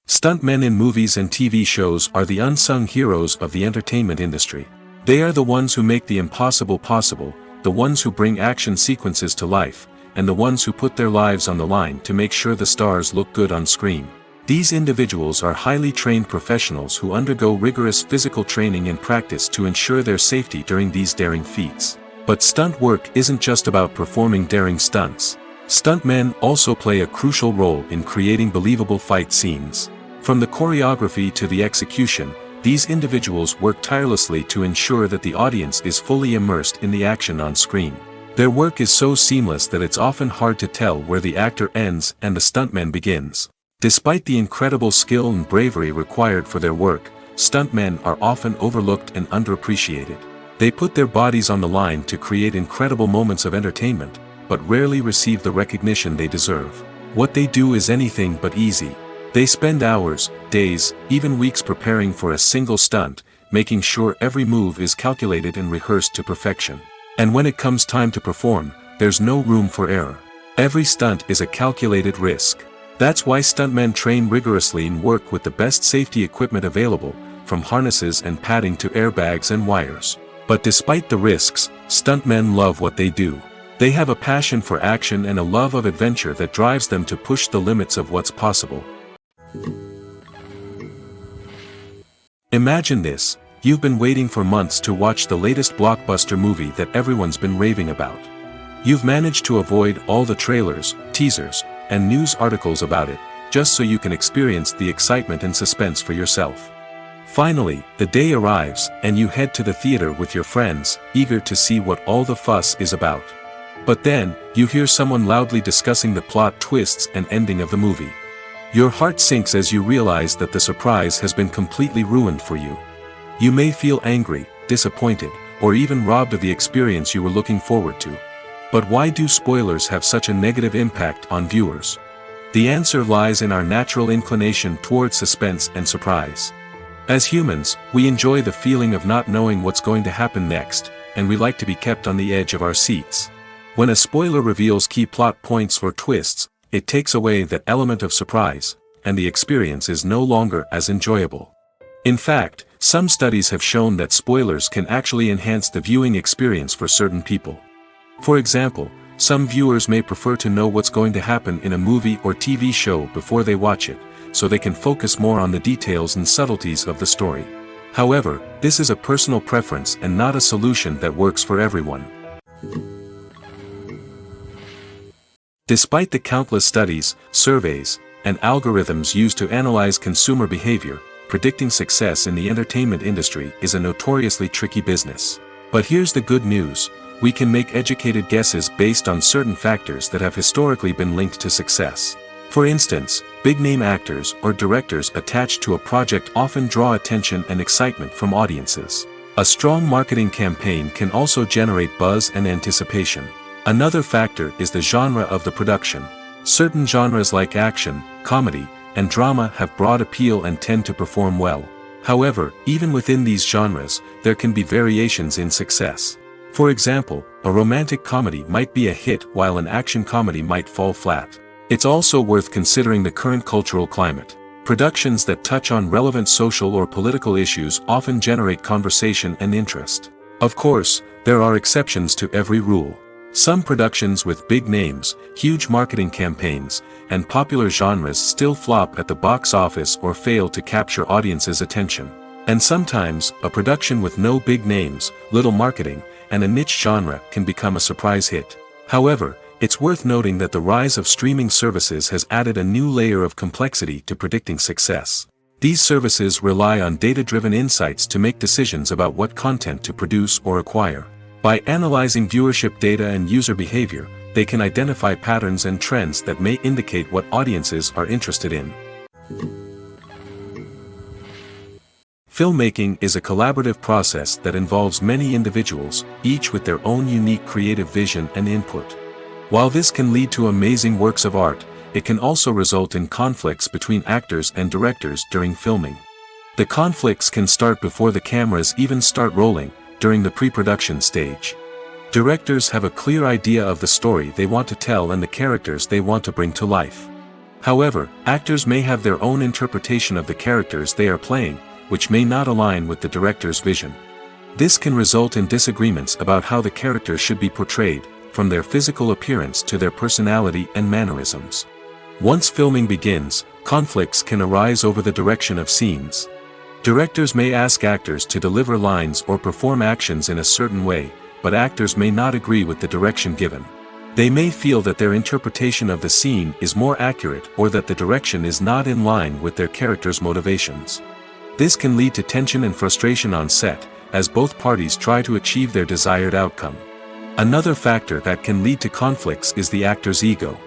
Stuntmen in movies and TV shows are the unsung heroes of the entertainment industry. They are the ones who make the impossible possible, the ones who bring action sequences to life, and the ones who put their lives on the line to make sure the stars look good on screen. These individuals are highly trained professionals who undergo rigorous physical training and practice to ensure their safety during these daring feats. But stunt work isn't just about performing daring stunts. Stuntmen also play a crucial role in creating believable fight scenes. From the choreography to the execution, these individuals work tirelessly to ensure that the audience is fully immersed in the action on screen. Their work is so seamless that it's often hard to tell where the actor ends and the stuntman begins. Despite the incredible skill and bravery required for their work, stuntmen are often overlooked and underappreciated. They put their bodies on the line to create incredible moments of entertainment, but rarely receive the recognition they deserve. What they do is anything but easy. They spend hours, days, even weeks preparing for a single stunt, making sure every move is calculated and rehearsed to perfection. And when it comes time to perform, there's no room for error. Every stunt is a calculated risk. That's why stuntmen train rigorously and work with the best safety equipment available, from harnesses and padding to airbags and wires. But despite the risks, stuntmen love what they do. They have a passion for action and a love of adventure that drives them to push the limits of what's possible. Imagine this: you've been waiting for months to watch the latest blockbuster movie that everyone's been raving about. You've managed to avoid all the trailers, teasers, and news articles about it, just so you can experience the excitement and suspense for yourself. Finally, the day arrives, and you head to the theater with your friends, eager to see what all the fuss is about. But then, you hear someone loudly discussing the plot twists and ending of the movie. Your heart sinks as you realize that the surprise has been completely ruined for you. You may feel angry, disappointed, or even robbed of the experience you were looking forward to. But why do spoilers have such a negative impact on viewers? The answer lies in our natural inclination toward suspense and surprise. As humans, we enjoy the feeling of not knowing what's going to happen next, and we like to be kept on the edge of our seats. When a spoiler reveals key plot points or twists, it takes away that element of surprise, and the experience is no longer as enjoyable. In fact, some studies have shown that spoilers can actually enhance the viewing experience for certain people. For example, some viewers may prefer to know what's going to happen in a movie or TV show before they watch it, so they can focus more on the details and subtleties of the story. However, this is a personal preference and not a solution that works for everyone. Despite the countless studies, surveys, and algorithms used to analyze consumer behavior, predicting success in the entertainment industry is a notoriously tricky business. But here's the good news: we can make educated guesses based on certain factors that have historically been linked to success. For instance, big-name actors or directors attached to a project often draw attention and excitement from audiences. A strong marketing campaign can also generate buzz and anticipation. Another factor is the genre of the production. Certain genres like action, comedy, and drama have broad appeal and tend to perform well. However, even within these genres, there can be variations in success. For example, a romantic comedy might be a hit while an action comedy might fall flat. It's also worth considering the current cultural climate. Productions that touch on relevant social or political issues often generate conversation and interest. Of course, there are exceptions to every rule. Some productions with big names, huge marketing campaigns, and popular genres still flop at the box office or fail to capture audiences' attention. And sometimes, a production with no big names, little marketing, and a niche genre can become a surprise hit. However, it's worth noting that the rise of streaming services has added a new layer of complexity to predicting success. These services rely on data-driven insights to make decisions about what content to produce or acquire. By analyzing viewership data and user behavior, they can identify patterns and trends that may indicate what audiences are interested in. Filmmaking is a collaborative process that involves many individuals, each with their own unique creative vision and input. While this can lead to amazing works of art, it can also result in conflicts between actors and directors during filming. The conflicts can start before the cameras even start rolling, during the pre-production stage. Directors have a clear idea of the story they want to tell and the characters they want to bring to life. However, actors may have their own interpretation of the characters they are playing, which may not align with the director's vision. This can result in disagreements about how the characters should be portrayed, from their physical appearance to their personality and mannerisms. Once filming begins, conflicts can arise over the direction of scenes. Directors may ask actors to deliver lines or perform actions in a certain way, but actors may not agree with the direction given. They may feel that their interpretation of the scene is more accurate or that the direction is not in line with their character's motivations. This can lead to tension and frustration on set, as both parties try to achieve their desired outcome. Another factor that can lead to conflicts is the actor's ego.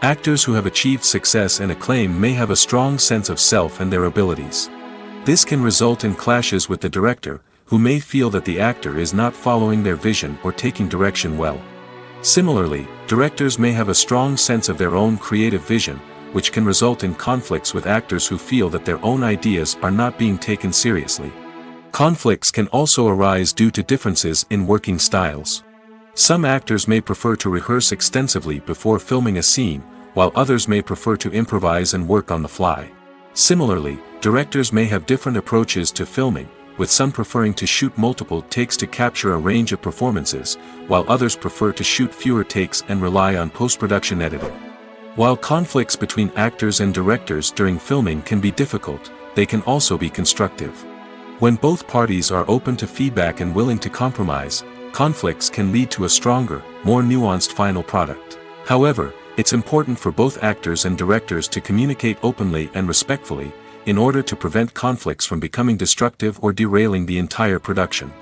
Actors who have achieved success and acclaim may have a strong sense of self and their abilities. This can result in clashes with the director, who may feel that the actor is not following their vision or taking direction well. Similarly, directors may have a strong sense of their own creative vision, which can result in conflicts with actors who feel that their own ideas are not being taken seriously. Conflicts can also arise due to differences in working styles. Some actors may prefer to rehearse extensively before filming a scene, while others may prefer to improvise and work on the fly. Similarly, directors may have different approaches to filming, with some preferring to shoot multiple takes to capture a range of performances, while others prefer to shoot fewer takes and rely on post-production editing. While conflicts between actors and directors during filming can be difficult, they can also be constructive. When both parties are open to feedback and willing to compromise, conflicts can lead to a stronger, more nuanced final product. However, it's important for both actors and directors to communicate openly and respectfully, in order to prevent conflicts from becoming destructive or derailing the entire production.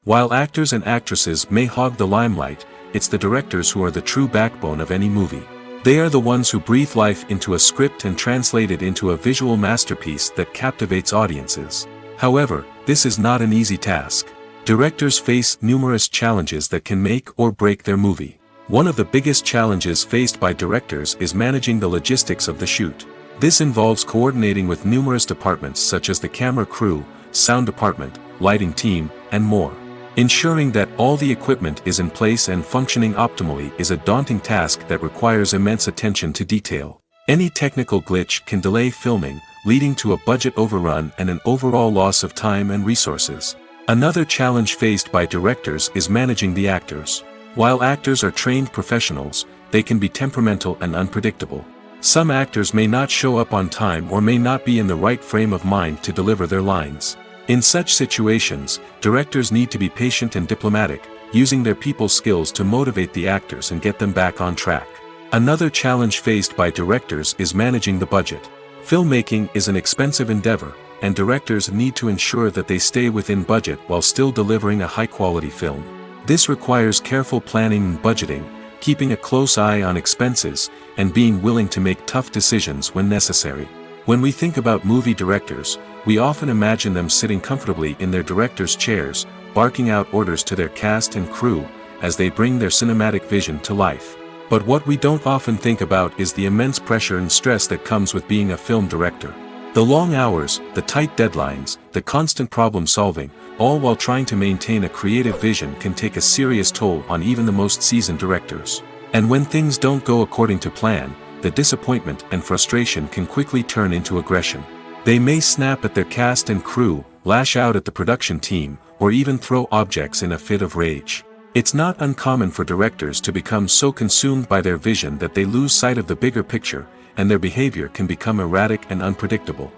While actors and actresses may hog the limelight, it's the directors who are the true backbone of any movie. They are the ones who breathe life into a script and translate it into a visual masterpiece that captivates audiences. However, this is not an easy task. Directors face numerous challenges that can make or break their movie. One of the biggest challenges faced by directors is managing the logistics of the shoot. This involves coordinating with numerous departments such as the camera crew, sound department, lighting team, and more. Ensuring that all the equipment is in place and functioning optimally is a daunting task that requires immense attention to detail. Any technical glitch can delay filming, leading to a budget overrun and an overall loss of time and resources. Another challenge faced by directors is managing the actors. While actors are trained professionals, they can be temperamental and unpredictable. Some actors may not show up on time or may not be in the right frame of mind to deliver their lines. In such situations, directors need to be patient and diplomatic, using their people skills to motivate the actors and get them back on track. Another challenge faced by directors is managing the budget. Filmmaking is an expensive endeavor, and directors need to ensure that they stay within budget while still delivering a high-quality film. This requires careful planning and budgeting, keeping a close eye on expenses, and being willing to make tough decisions when necessary. When we think about movie directors, we often imagine them sitting comfortably in their director's chairs, barking out orders to their cast and crew, as they bring their cinematic vision to life. But what we don't often think about is the immense pressure and stress that comes with being a film director. The long hours, the tight deadlines, the constant problem solving, all while trying to maintain a creative vision can take a serious toll on even the most seasoned directors. And when things don't go according to plan, the disappointment and frustration can quickly turn into aggression. They may snap at their cast and crew, lash out at the production team, or even throw objects in a fit of rage. It's not uncommon for directors to become so consumed by their vision that they lose sight of the bigger picture, and their behavior can become erratic and unpredictable.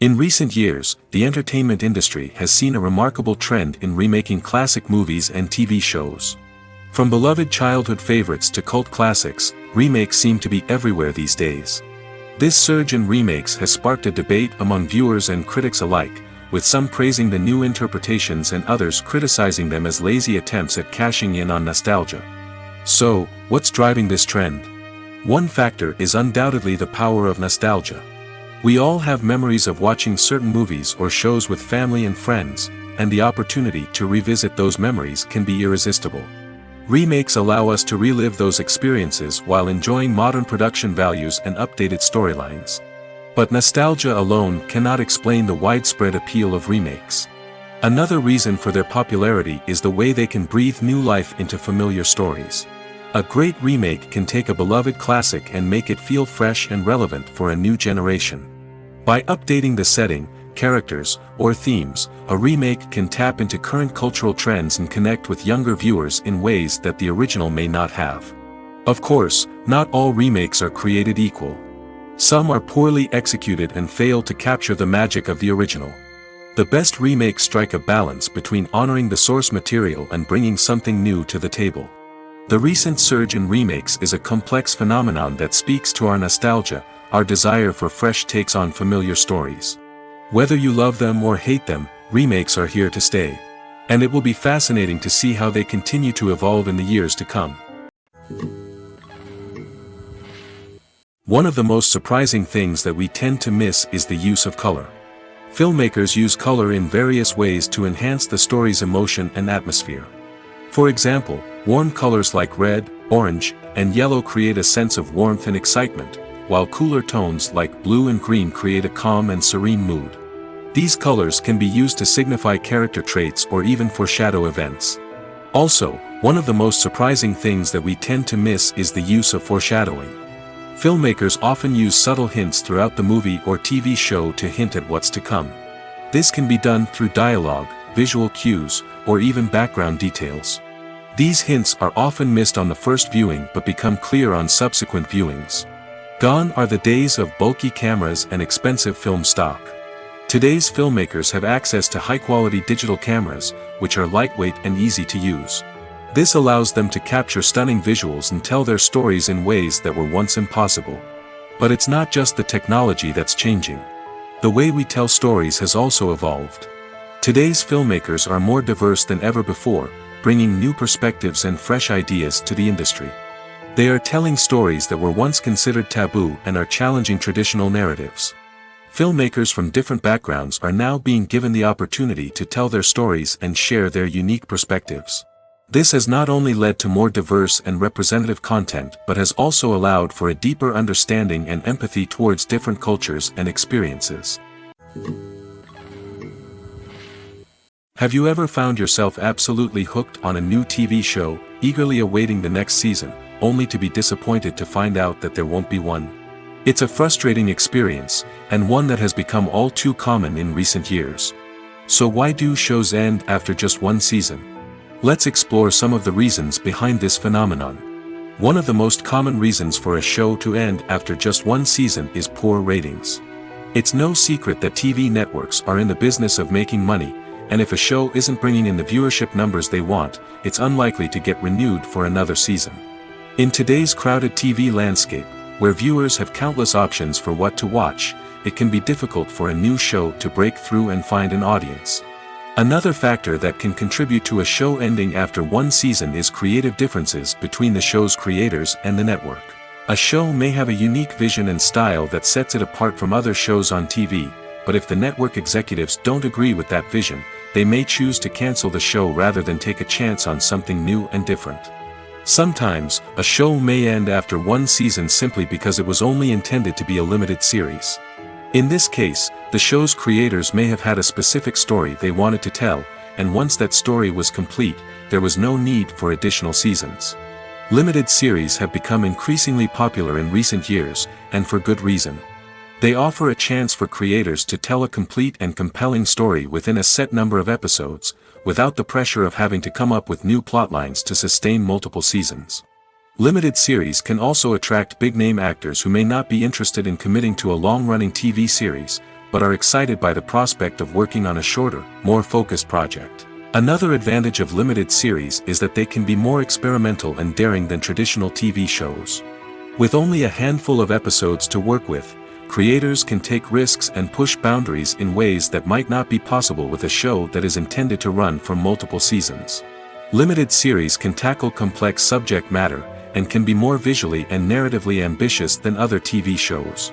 In recent years, the entertainment industry has seen a remarkable trend in remaking classic movies and TV shows. From beloved childhood favorites to cult classics, remakes seem to be everywhere these days. This surge in remakes has sparked a debate among viewers and critics alike, with some praising the new interpretations and others criticizing them as lazy attempts at cashing in on nostalgia. So, what's driving this trend? One factor is undoubtedly the power of nostalgia. We all have memories of watching certain movies or shows with family and friends, and the opportunity to revisit those memories can be irresistible. Remakes allow us to relive those experiences while enjoying modern production values and updated storylines. But nostalgia alone cannot explain the widespread appeal of remakes. Another reason for their popularity is the way they can breathe new life into familiar stories. A great remake can take a beloved classic and make it feel fresh and relevant for a new generation. By updating the setting, characters, or themes, a remake can tap into current cultural trends and connect with younger viewers in ways that the original may not have. Of course, not all remakes are created equal. Some are poorly executed and fail to capture the magic of the original. The best remakes strike a balance between honoring the source material and bringing something new to the table. The recent surge in remakes is a complex phenomenon that speaks to our nostalgia, our desire for fresh takes on familiar stories. Whether you love them or hate them, remakes are here to stay. And it will be fascinating to see how they continue to evolve in the years to come. One of the most surprising things that we tend to miss is the use of color. Filmmakers use color in various ways to enhance the story's emotion and atmosphere. For example, warm colors like red, orange, and yellow create a sense of warmth and excitement, while cooler tones like blue and green create a calm and serene mood. These colors can be used to signify character traits or even foreshadow events. Also, one of the most surprising things that we tend to miss is the use of foreshadowing. Filmmakers often use subtle hints throughout the movie or TV show to hint at what's to come. This can be done through dialogue, visual cues, or even background details. These hints are often missed on the first viewing but become clear on subsequent viewings. Gone are the days of bulky cameras and expensive film stock. Today's filmmakers have access to high-quality digital cameras, which are lightweight and easy to use. This allows them to capture stunning visuals and tell their stories in ways that were once impossible. But it's not just the technology that's changing. The way we tell stories has also evolved. Today's filmmakers are more diverse than ever before, bringing new perspectives and fresh ideas to the industry. They are telling stories that were once considered taboo and are challenging traditional narratives. Filmmakers from different backgrounds are now being given the opportunity to tell their stories and share their unique perspectives. This has not only led to more diverse and representative content but has also allowed for a deeper understanding and empathy towards different cultures and experiences. Have you ever found yourself absolutely hooked on a new TV show, eagerly awaiting the next season, only to be disappointed to find out that there won't be one? It's a frustrating experience, and one that has become all too common in recent years. So why do shows end after just one season? Let's explore some of the reasons behind this phenomenon. One of the most common reasons for a show to end after just one season is poor ratings. It's no secret that TV networks are in the business of making money, and if a show isn't bringing in the viewership numbers they want, it's unlikely to get renewed for another season. In today's crowded TV landscape, where viewers have countless options for what to watch, it can be difficult for a new show to break through and find an audience. Another factor that can contribute to a show ending after one season is creative differences between the show's creators and the network. A show may have a unique vision and style that sets it apart from other shows on TV, but if the network executives don't agree with that vision, they may choose to cancel the show rather than take a chance on something new and different. Sometimes, a show may end after one season simply because it was only intended to be a limited series. In this case, the show's creators may have had a specific story they wanted to tell, and once that story was complete, there was no need for additional seasons. Limited series have become increasingly popular in recent years, and for good reason. They offer a chance for creators to tell a complete and compelling story within a set number of episodes, without the pressure of having to come up with new plotlines to sustain multiple seasons. Limited series can also attract big-name actors who may not be interested in committing to a long-running TV series, but are excited by the prospect of working on a shorter, more focused project. Another advantage of limited series is that they can be more experimental and daring than traditional TV shows. With only a handful of episodes to work with, creators can take risks and push boundaries in ways that might not be possible with a show that is intended to run for multiple seasons. Limited series can tackle complex subject matter, and can be more visually and narratively ambitious than other TV shows.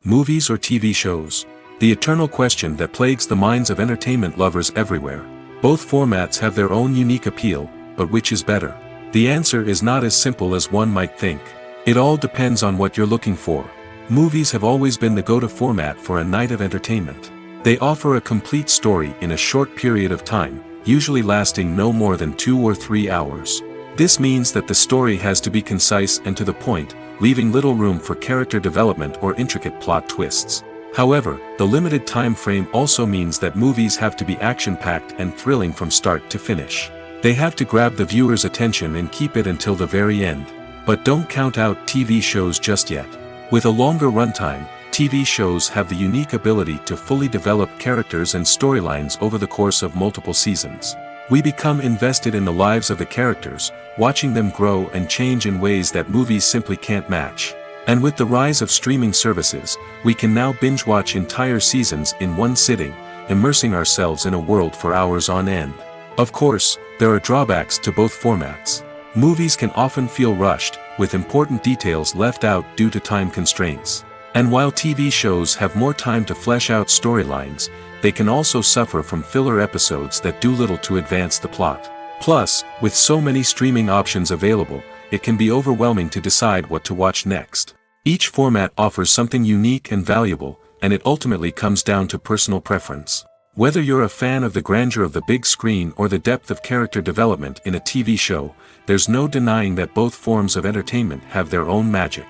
Movies or TV shows? The eternal question that plagues the minds of entertainment lovers everywhere. Both formats have their own unique appeal, but which is better? The answer is not as simple as one might think. It all depends on what you're looking for. Movies have always been the go-to format for a night of entertainment. They offer a complete story in a short period of time, usually lasting no more than 2 or 3 hours. This means that the story has to be concise and to the point, leaving little room for character development or intricate plot twists. However, the limited time frame also means that movies have to be action-packed and thrilling from start to finish. They have to grab the viewer's attention and keep it until the very end. But don't count out TV shows just yet. With a longer runtime, TV shows have the unique ability to fully develop characters and storylines over the course of multiple seasons. We become invested in the lives of the characters, watching them grow and change in ways that movies simply can't match. And with the rise of streaming services, we can now binge-watch entire seasons in one sitting, immersing ourselves in a world for hours on end. Of course, there are drawbacks to both formats. Movies can often feel rushed, with important details left out due to time constraints. And while TV shows have more time to flesh out storylines, they can also suffer from filler episodes that do little to advance the plot. Plus, with so many streaming options available, it can be overwhelming to decide what to watch next. Each format offers something unique and valuable, and it ultimately comes down to personal preference. Whether you're a fan of the grandeur of the big screen or the depth of character development in a TV show, there's no denying that both forms of entertainment have their own magic.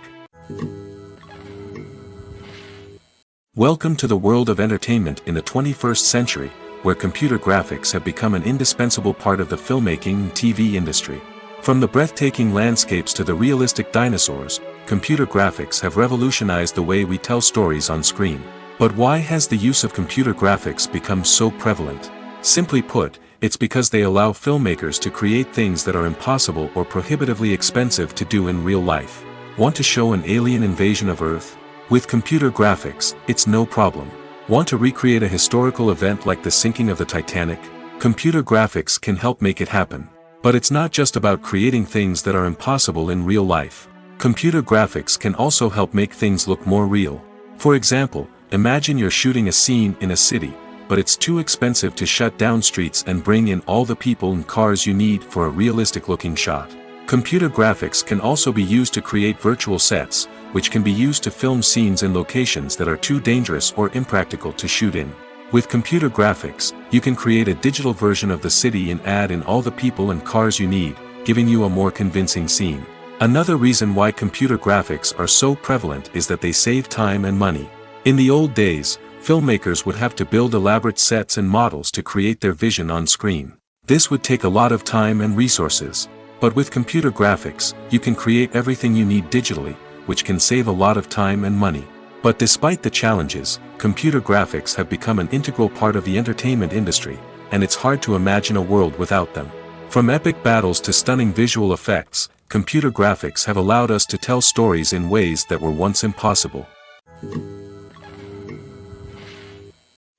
Welcome to the world of entertainment in the 21st century, where computer graphics have become an indispensable part of the filmmaking and TV industry. From the breathtaking landscapes to the realistic dinosaurs, computer graphics have revolutionized the way we tell stories on screen. But why has the use of computer graphics become so prevalent? Simply put, it's because they allow filmmakers to create things that are impossible or prohibitively expensive to do in real life. Want to show an alien invasion of Earth? With computer graphics, it's no problem. Want to recreate a historical event like the sinking of the Titanic? Computer graphics can help make it happen. But it's not just about creating things that are impossible in real life. Computer graphics can also help make things look more real. For example, imagine you're shooting a scene in a city, but it's too expensive to shut down streets and bring in all the people and cars you need for a realistic-looking shot. Computer graphics can also be used to create virtual sets, which can be used to film scenes in locations that are too dangerous or impractical to shoot in. With computer graphics, you can create a digital version of the city and add in all the people and cars you need, giving you a more convincing scene. Another reason why computer graphics are so prevalent is that they save time and money. In the old days, filmmakers would have to build elaborate sets and models to create their vision on screen. This would take a lot of time and resources. But with computer graphics, you can create everything you need digitally, which can save a lot of time and money. But despite the challenges, computer graphics have become an integral part of the entertainment industry, and it's hard to imagine a world without them. From epic battles to stunning visual effects, computer graphics have allowed us to tell stories in ways that were once impossible.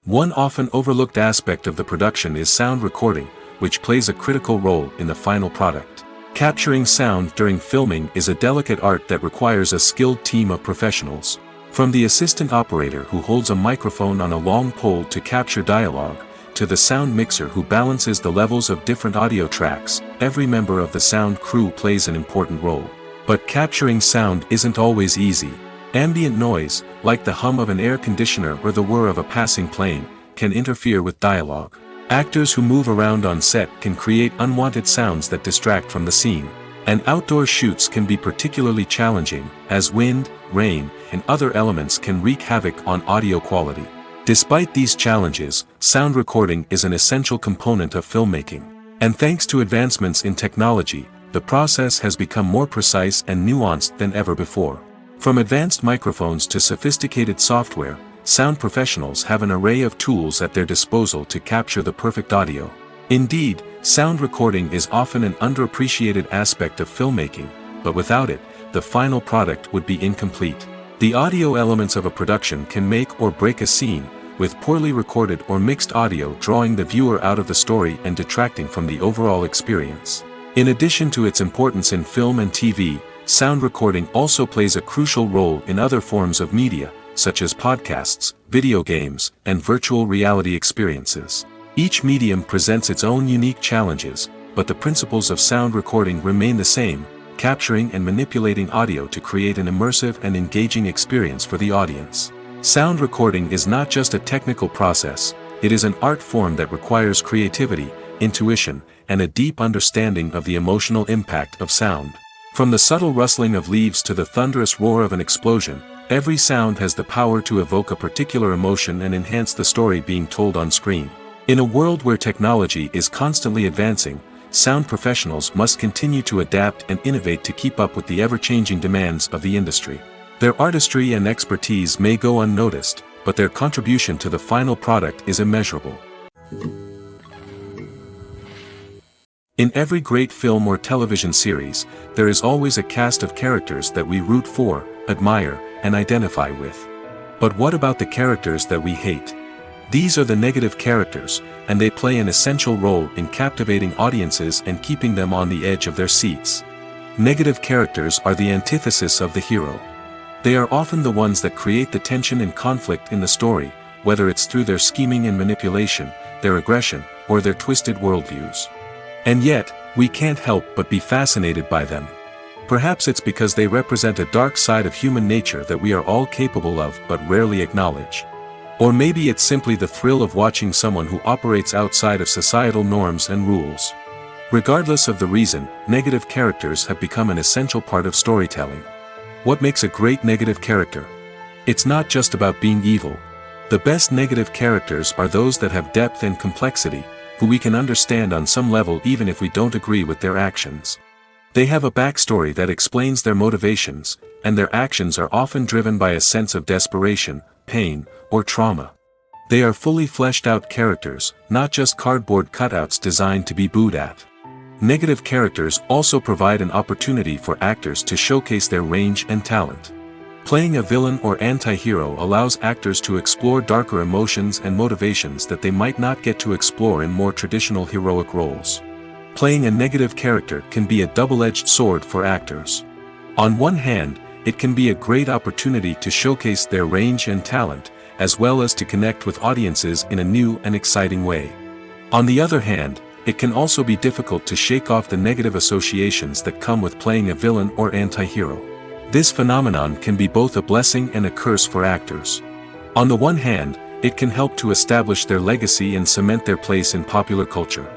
One often overlooked aspect of the production is sound recording, which plays a critical role in the final product. Capturing sound during filming is a delicate art that requires a skilled team of professionals. From the assistant operator who holds a microphone on a long pole to capture dialogue, to the sound mixer who balances the levels of different audio tracks, every member of the sound crew plays an important role. But capturing sound isn't always easy. Ambient noise, like the hum of an air conditioner or the whir of a passing plane, can interfere with dialogue. Actors who move around on set can create unwanted sounds that distract from the scene. And outdoor shoots can be particularly challenging, as wind, rain, and other elements can wreak havoc on audio quality. Despite these challenges, sound recording is an essential component of filmmaking. And thanks to advancements in technology, the process has become more precise and nuanced than ever before. From advanced microphones to sophisticated software, sound professionals have an array of tools at their disposal to capture the perfect audio. Indeed, sound recording is often an underappreciated aspect of filmmaking, but without it, the final product would be incomplete. The audio elements of a production can make or break a scene, with poorly recorded or mixed audio drawing the viewer out of the story and detracting from the overall experience. In addition to its importance in film and TV, sound recording also plays a crucial role in other forms of media, such as podcasts, video games, and virtual reality experiences. Each medium presents its own unique challenges, but the principles of sound recording remain the same, capturing and manipulating audio to create an immersive and engaging experience for the audience. Sound recording is not just a technical process, it is an art form that requires creativity, intuition, and a deep understanding of the emotional impact of sound. From the subtle rustling of leaves to the thunderous roar of an explosion, every sound has the power to evoke a particular emotion and enhance the story being told on screen. In a world where technology is constantly advancing, sound professionals must continue to adapt and innovate to keep up with the ever-changing demands of the industry. Their artistry and expertise may go unnoticed, but their contribution to the final product is immeasurable. In every great film or television series, there is always a cast of characters that we root for, admire, and identify with. But what about the characters that we hate? These are the negative characters, and they play an essential role in captivating audiences and keeping them on the edge of their seats. Negative characters are the antithesis of the hero. They are often the ones that create the tension and conflict in the story, whether it's through their scheming and manipulation, their aggression, or their twisted worldviews. And yet, we can't help but be fascinated by them. Perhaps it's because they represent a dark side of human nature that we are all capable of but rarely acknowledge. Or maybe it's simply the thrill of watching someone who operates outside of societal norms and rules. Regardless of the reason, negative characters have become an essential part of storytelling. What makes a great negative character? It's not just about being evil. The best negative characters are those that have depth and complexity, who we can understand on some level even if we don't agree with their actions. They have a backstory that explains their motivations, and their actions are often driven by a sense of desperation, pain, or trauma. They are fully fleshed out characters, not just cardboard cutouts designed to be booed at. Negative characters also provide an opportunity for actors to showcase their range and talent. Playing a villain or anti-hero allows actors to explore darker emotions and motivations that they might not get to explore in more traditional heroic roles. Playing a negative character can be a double-edged sword for actors. On one hand, it can be a great opportunity to showcase their range and talent, as well as to connect with audiences in a new and exciting way. On the other hand, it can also be difficult to shake off the negative associations that come with playing a villain or anti-hero. This phenomenon can be both a blessing and a curse for actors. On the one hand, it can help to establish their legacy and cement their place in popular culture.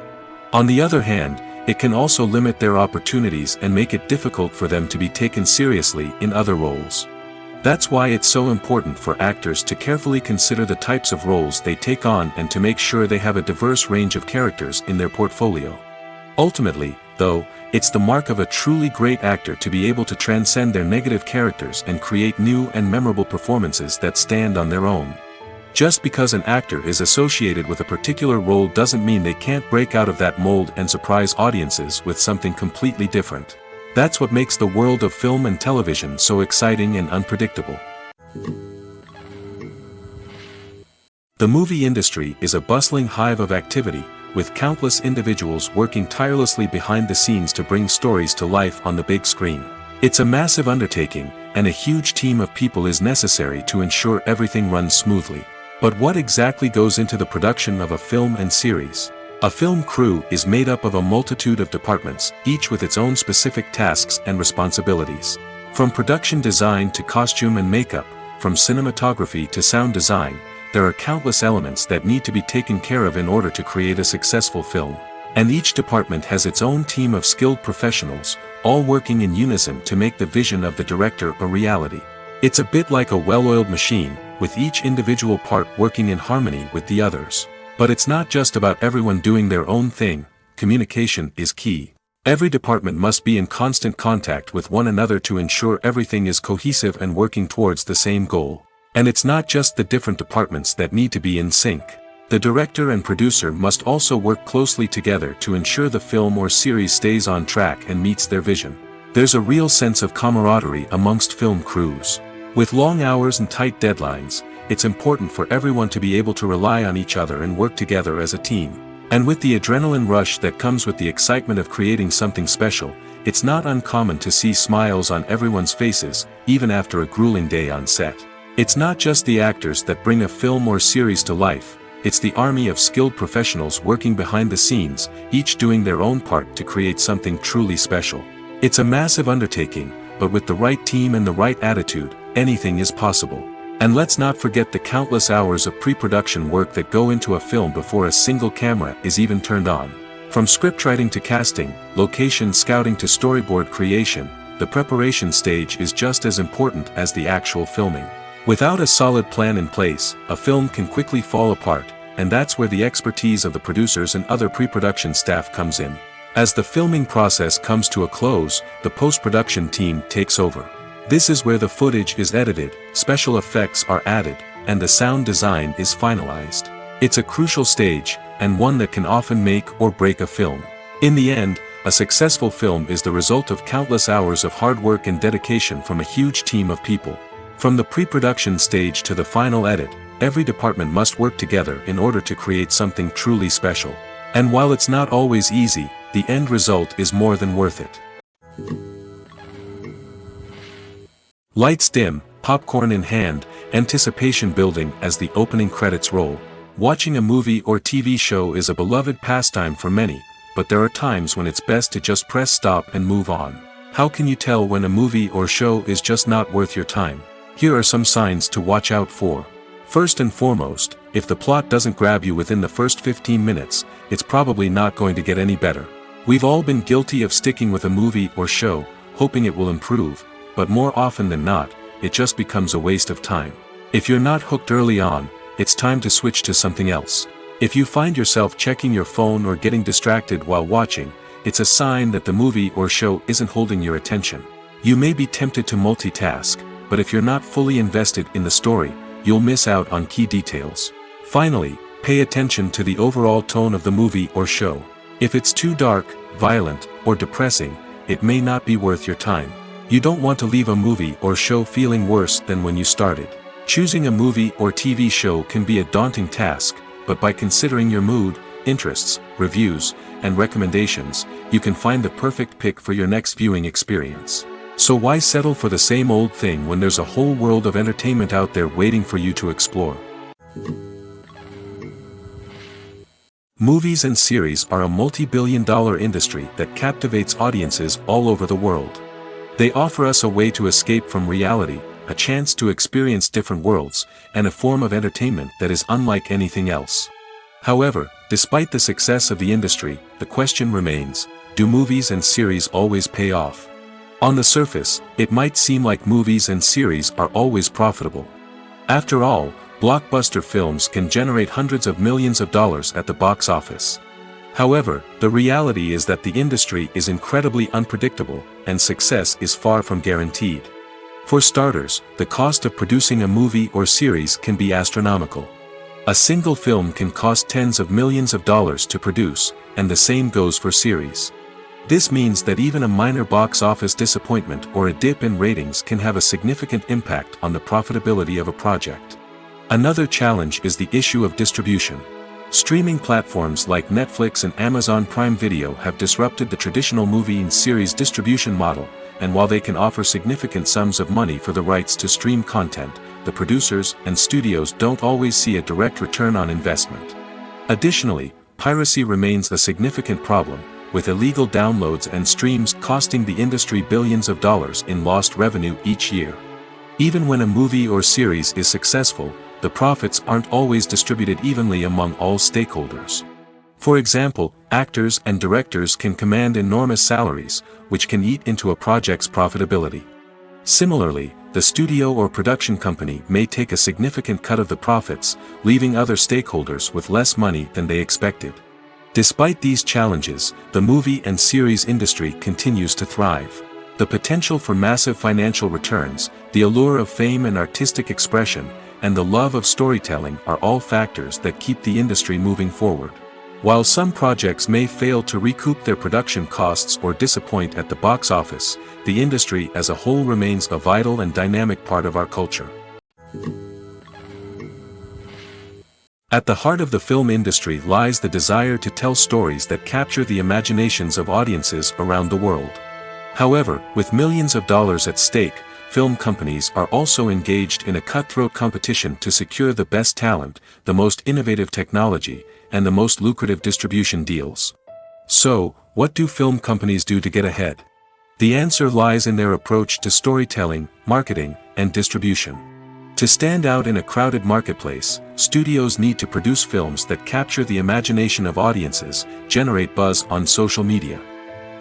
On the other hand, it can also limit their opportunities and make it difficult for them to be taken seriously in other roles. That's why it's so important for actors to carefully consider the types of roles they take on and to make sure they have a diverse range of characters in their portfolio. Ultimately, though, it's the mark of a truly great actor to be able to transcend their negative characters and create new and memorable performances that stand on their own. Just because an actor is associated with a particular role doesn't mean they can't break out of that mold and surprise audiences with something completely different. That's what makes the world of film and television so exciting and unpredictable. The movie industry is a bustling hive of activity, with countless individuals working tirelessly behind the scenes to bring stories to life on the big screen. It's a massive undertaking, and a huge team of people is necessary to ensure everything runs smoothly. But what exactly goes into the production of a film and series? A film crew is made up of a multitude of departments, each with its own specific tasks and responsibilities. From production design to costume and makeup, from cinematography to sound design, there are countless elements that need to be taken care of in order to create a successful film. And each department has its own team of skilled professionals, all working in unison to make the vision of the director a reality. It's a bit like a well-oiled machine, with each individual part working in harmony with the others. But it's not just about everyone doing their own thing. Communication is key. Every department must be in constant contact with one another to ensure everything is cohesive and working towards the same goal. And it's not just the different departments that need to be in sync. The director and producer must also work closely together to ensure the film or series stays on track and meets their vision. There's a real sense of camaraderie amongst film crews. With long hours and tight deadlines, it's important for everyone to be able to rely on each other and work together as a team. And with the adrenaline rush that comes with the excitement of creating something special, it's not uncommon to see smiles on everyone's faces, even after a grueling day on set. It's not just the actors that bring a film or series to life, it's the army of skilled professionals working behind the scenes, each doing their own part to create something truly special. It's a massive undertaking, but with the right team and the right attitude, anything is possible. And let's not forget the countless hours of pre-production work that go into a film before a single camera is even turned on. From scriptwriting to casting, location scouting to storyboard creation, the preparation stage is just as important as the actual filming. Without a solid plan in place, a film can quickly fall apart, and that's where the expertise of the producers and other pre-production staff comes in. As the filming process comes to a close, the post-production team takes over. This is where the footage is edited, special effects are added, and the sound design is finalized. It's a crucial stage, and one that can often make or break a film. In the end, a successful film is the result of countless hours of hard work and dedication from a huge team of people. From the pre-production stage to the final edit, every department must work together in order to create something truly special. And while it's not always easy, the end result is more than worth it. Lights dim, popcorn in hand, anticipation building as the opening credits roll. Watching a movie or TV show is a beloved pastime for many, but there are times when it's best to just press stop and move on. How can you tell when a movie or show is just not worth your time? Here are some signs to watch out for. First and foremost, if the plot doesn't grab you within the first 15 minutes, it's probably not going to get any better. We've all been guilty of sticking with a movie or show, hoping it will improve, but more often than not, it just becomes a waste of time. If you're not hooked early on, it's time to switch to something else. If you find yourself checking your phone or getting distracted while watching, it's a sign that the movie or show isn't holding your attention. You may be tempted to multitask, but if you're not fully invested in the story, you'll miss out on key details. Finally, pay attention to the overall tone of the movie or show. If it's too dark, violent, or depressing, it may not be worth your time. You don't want to leave a movie or show feeling worse than when you started. Choosing a movie or TV show can be a daunting task, but by considering your mood, interests, reviews, and recommendations, you can find the perfect pick for your next viewing experience. So why settle for the same old thing when there's a whole world of entertainment out there waiting for you to explore? Movies and series are a multi-billion-dollar industry that captivates audiences all over the world. They offer us a way to escape from reality, a chance to experience different worlds, and a form of entertainment that is unlike anything else. However, despite the success of the industry, the question remains, do movies and series always pay off? On the surface, it might seem like movies and series are always profitable. After all, blockbuster films can generate hundreds of millions of dollars at the box office. However, the reality is that the industry is incredibly unpredictable, and success is far from guaranteed. For starters, the cost of producing a movie or series can be astronomical. A single film can cost tens of millions of dollars to produce, and the same goes for series. This means that even a minor box office disappointment or a dip in ratings can have a significant impact on the profitability of a project. Another challenge is the issue of distribution. Streaming platforms like Netflix and Amazon Prime Video have disrupted the traditional movie and series distribution model, and while they can offer significant sums of money for the rights to stream content, the producers and studios don't always see a direct return on investment. Additionally, piracy remains a significant problem, with illegal downloads and streams costing the industry billions of dollars in lost revenue each year. Even when a movie or series is successful, the profits aren't always distributed evenly among all stakeholders. For example, actors and directors can command enormous salaries, which can eat into a project's profitability. Similarly, the studio or production company may take a significant cut of the profits, leaving other stakeholders with less money than they expected. Despite these challenges, the movie and series industry continues to thrive. The potential for massive financial returns, the allure of fame and artistic expression, and the love of storytelling are all factors that keep the industry moving forward. While some projects may fail to recoup their production costs or disappoint at the box office, the industry as a whole remains a vital and dynamic part of our culture. At the heart of the film industry lies the desire to tell stories that capture the imaginations of audiences around the world. However, with millions of dollars at stake, film companies are also engaged in a cutthroat competition to secure the best talent, the most innovative technology, and the most lucrative distribution deals. So, what do film companies do to get ahead? The answer lies in their approach to storytelling, marketing, and distribution. To stand out in a crowded marketplace, studios need to produce films that capture the imagination of audiences, generate buzz on social media.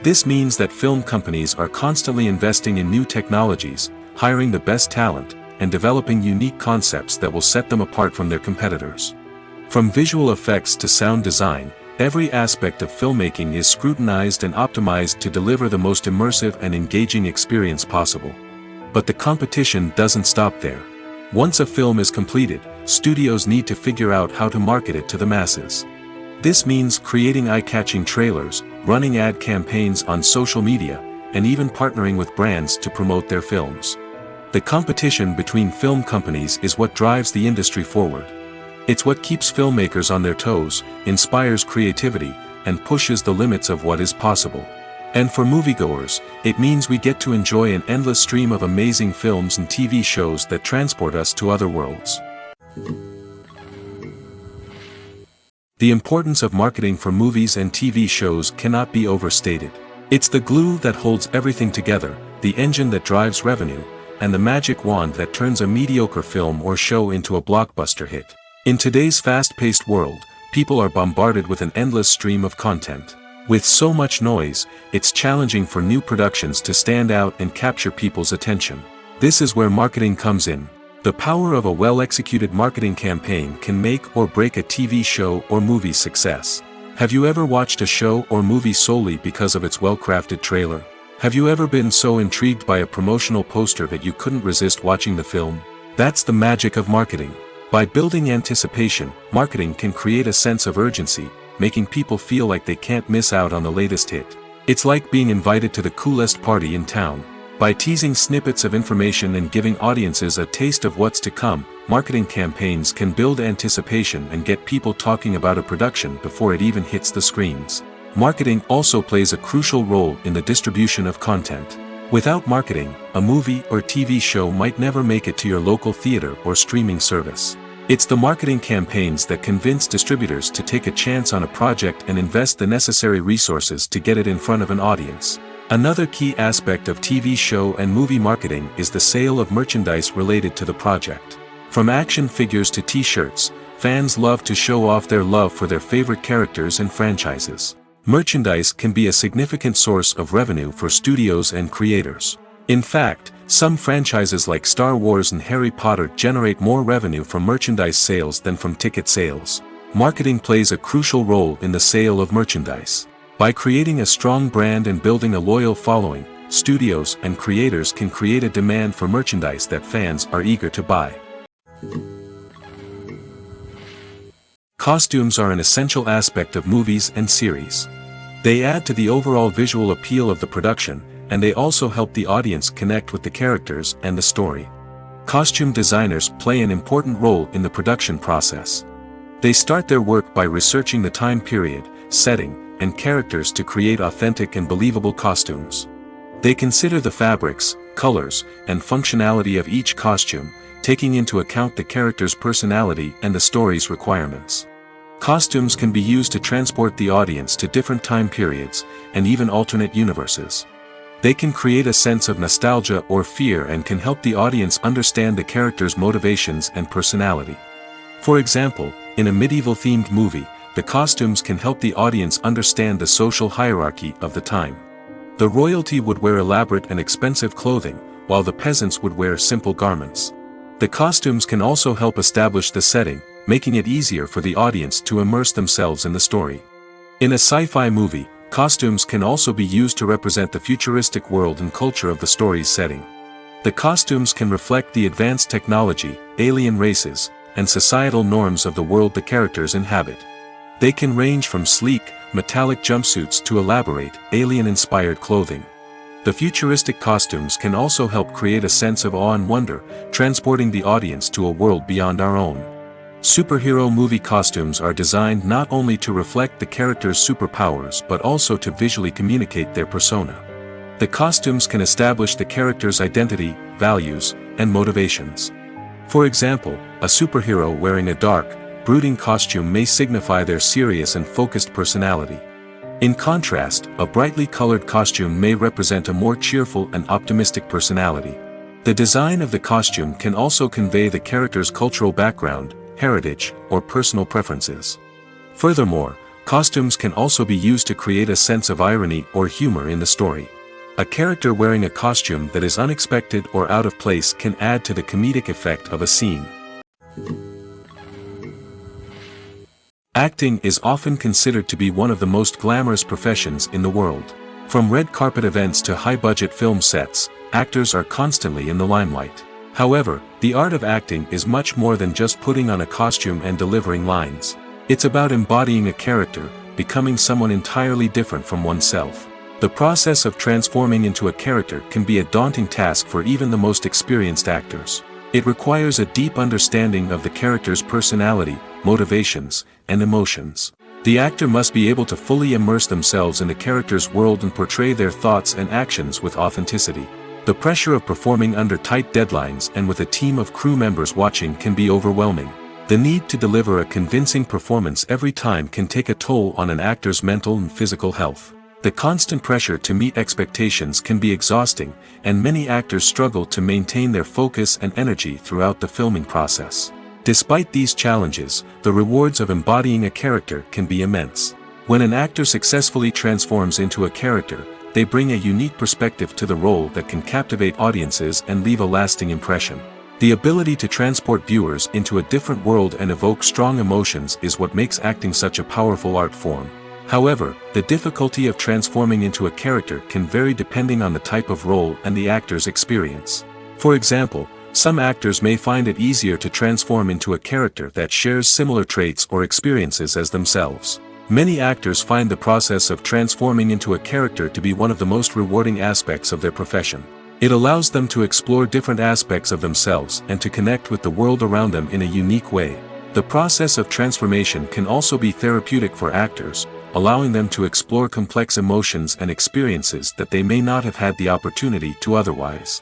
This means that film companies are constantly investing in new technologies, hiring the best talent, and developing unique concepts that will set them apart from their competitors. From visual effects to sound design, every aspect of filmmaking is scrutinized and optimized to deliver the most immersive and engaging experience possible. But the competition doesn't stop there. Once a film is completed, studios need to figure out how to market it to the masses. This means creating eye-catching trailers, running ad campaigns on social media, and even partnering with brands to promote their films. The competition between film companies is what drives the industry forward. It's what keeps filmmakers on their toes, inspires creativity, and pushes the limits of what is possible. And for moviegoers, it means we get to enjoy an endless stream of amazing films and TV shows that transport us to other worlds. The importance of marketing for movies and TV shows cannot be overstated. It's the glue that holds everything together, the engine that drives revenue, and the magic wand that turns a mediocre film or show into a blockbuster hit. In today's fast-paced world, people are bombarded with an endless stream of content. With so much noise, it's challenging for new productions to stand out and capture people's attention. This is where marketing comes in. The power of a well-executed marketing campaign can make or break a TV show or movie's success. Have you ever watched a show or movie solely because of its well-crafted trailer? Have you ever been so intrigued by a promotional poster that you couldn't resist watching the film? That's the magic of marketing. By building anticipation, marketing can create a sense of urgency, making people feel like they can't miss out on the latest hit. It's like being invited to the coolest party in town. By teasing snippets of information and giving audiences a taste of what's to come, marketing campaigns can build anticipation and get people talking about a production before it even hits the screens. Marketing also plays a crucial role in the distribution of content. Without marketing, a movie or TV show might never make it to your local theater or streaming service. It's the marketing campaigns that convince distributors to take a chance on a project and invest the necessary resources to get it in front of an audience. Another key aspect of TV show and movie marketing is the sale of merchandise related to the project. From action figures to t-shirts, fans love to show off their love for their favorite characters and franchises. Merchandise can be a significant source of revenue for studios and creators. In fact, some franchises like Star Wars and Harry Potter generate more revenue from merchandise sales than from ticket sales. Marketing plays a crucial role in the sale of merchandise. By creating a strong brand and building a loyal following, studios and creators can create a demand for merchandise that fans are eager to buy. Costumes are an essential aspect of movies and series. They add to the overall visual appeal of the production, and they also help the audience connect with the characters and the story. Costume designers play an important role in the production process. They start their work by researching the time period, setting, and characters to create authentic and believable costumes. They consider the fabrics, colors, and functionality of each costume, taking into account the character's personality and the story's requirements. Costumes can be used to transport the audience to different time periods, and even alternate universes. They can create a sense of nostalgia or fear and can help the audience understand the character's motivations and personality. For example, in a medieval-themed movie, the costumes can help the audience understand the social hierarchy of the time. The royalty would wear elaborate and expensive clothing, while the peasants would wear simple garments. The costumes can also help establish the setting, making it easier for the audience to immerse themselves in the story. In a sci-fi movie, costumes can also be used to represent the futuristic world and culture of the story's setting. The costumes can reflect the advanced technology, alien races, and societal norms of the world the characters inhabit. They can range from sleek, metallic jumpsuits to elaborate, alien-inspired clothing. The futuristic costumes can also help create a sense of awe and wonder, transporting the audience to a world beyond our own. Superhero movie costumes are designed not only to reflect the character's superpowers but also to visually communicate their persona. The costumes can establish the character's identity, values, and motivations. For example, a superhero wearing a dark, brooding costume may signify their serious and focused personality. In contrast, a brightly colored costume may represent a more cheerful and optimistic personality. The design of the costume can also convey the character's cultural background, heritage, or personal preferences. Furthermore, costumes can also be used to create a sense of irony or humor in the story. A character wearing a costume that is unexpected or out of place can add to the comedic effect of a scene. Acting is often considered to be one of the most glamorous professions in the world. From red carpet events to high-budget film sets, actors are constantly in the limelight. However, the art of acting is much more than just putting on a costume and delivering lines. It's about embodying a character, becoming someone entirely different from oneself. The process of transforming into a character can be a daunting task for even the most experienced actors. It requires a deep understanding of the character's personality, motivations, and emotions. The actor must be able to fully immerse themselves in the character's world and portray their thoughts and actions with authenticity. The pressure of performing under tight deadlines and with a team of crew members watching can be overwhelming. The need to deliver a convincing performance every time can take a toll on an actor's mental and physical health. The constant pressure to meet expectations can be exhausting, and many actors struggle to maintain their focus and energy throughout the filming process. Despite these challenges, the rewards of embodying a character can be immense. When an actor successfully transforms into a character, they bring a unique perspective to the role that can captivate audiences and leave a lasting impression. The ability to transport viewers into a different world and evoke strong emotions is what makes acting such a powerful art form. However, the difficulty of transforming into a character can vary depending on the type of role and the actor's experience. For example, some actors may find it easier to transform into a character that shares similar traits or experiences as themselves. Many actors find the process of transforming into a character to be one of the most rewarding aspects of their profession. It allows them to explore different aspects of themselves and to connect with the world around them in a unique way. The process of transformation can also be therapeutic for actors, allowing them to explore complex emotions and experiences that they may not have had the opportunity to otherwise.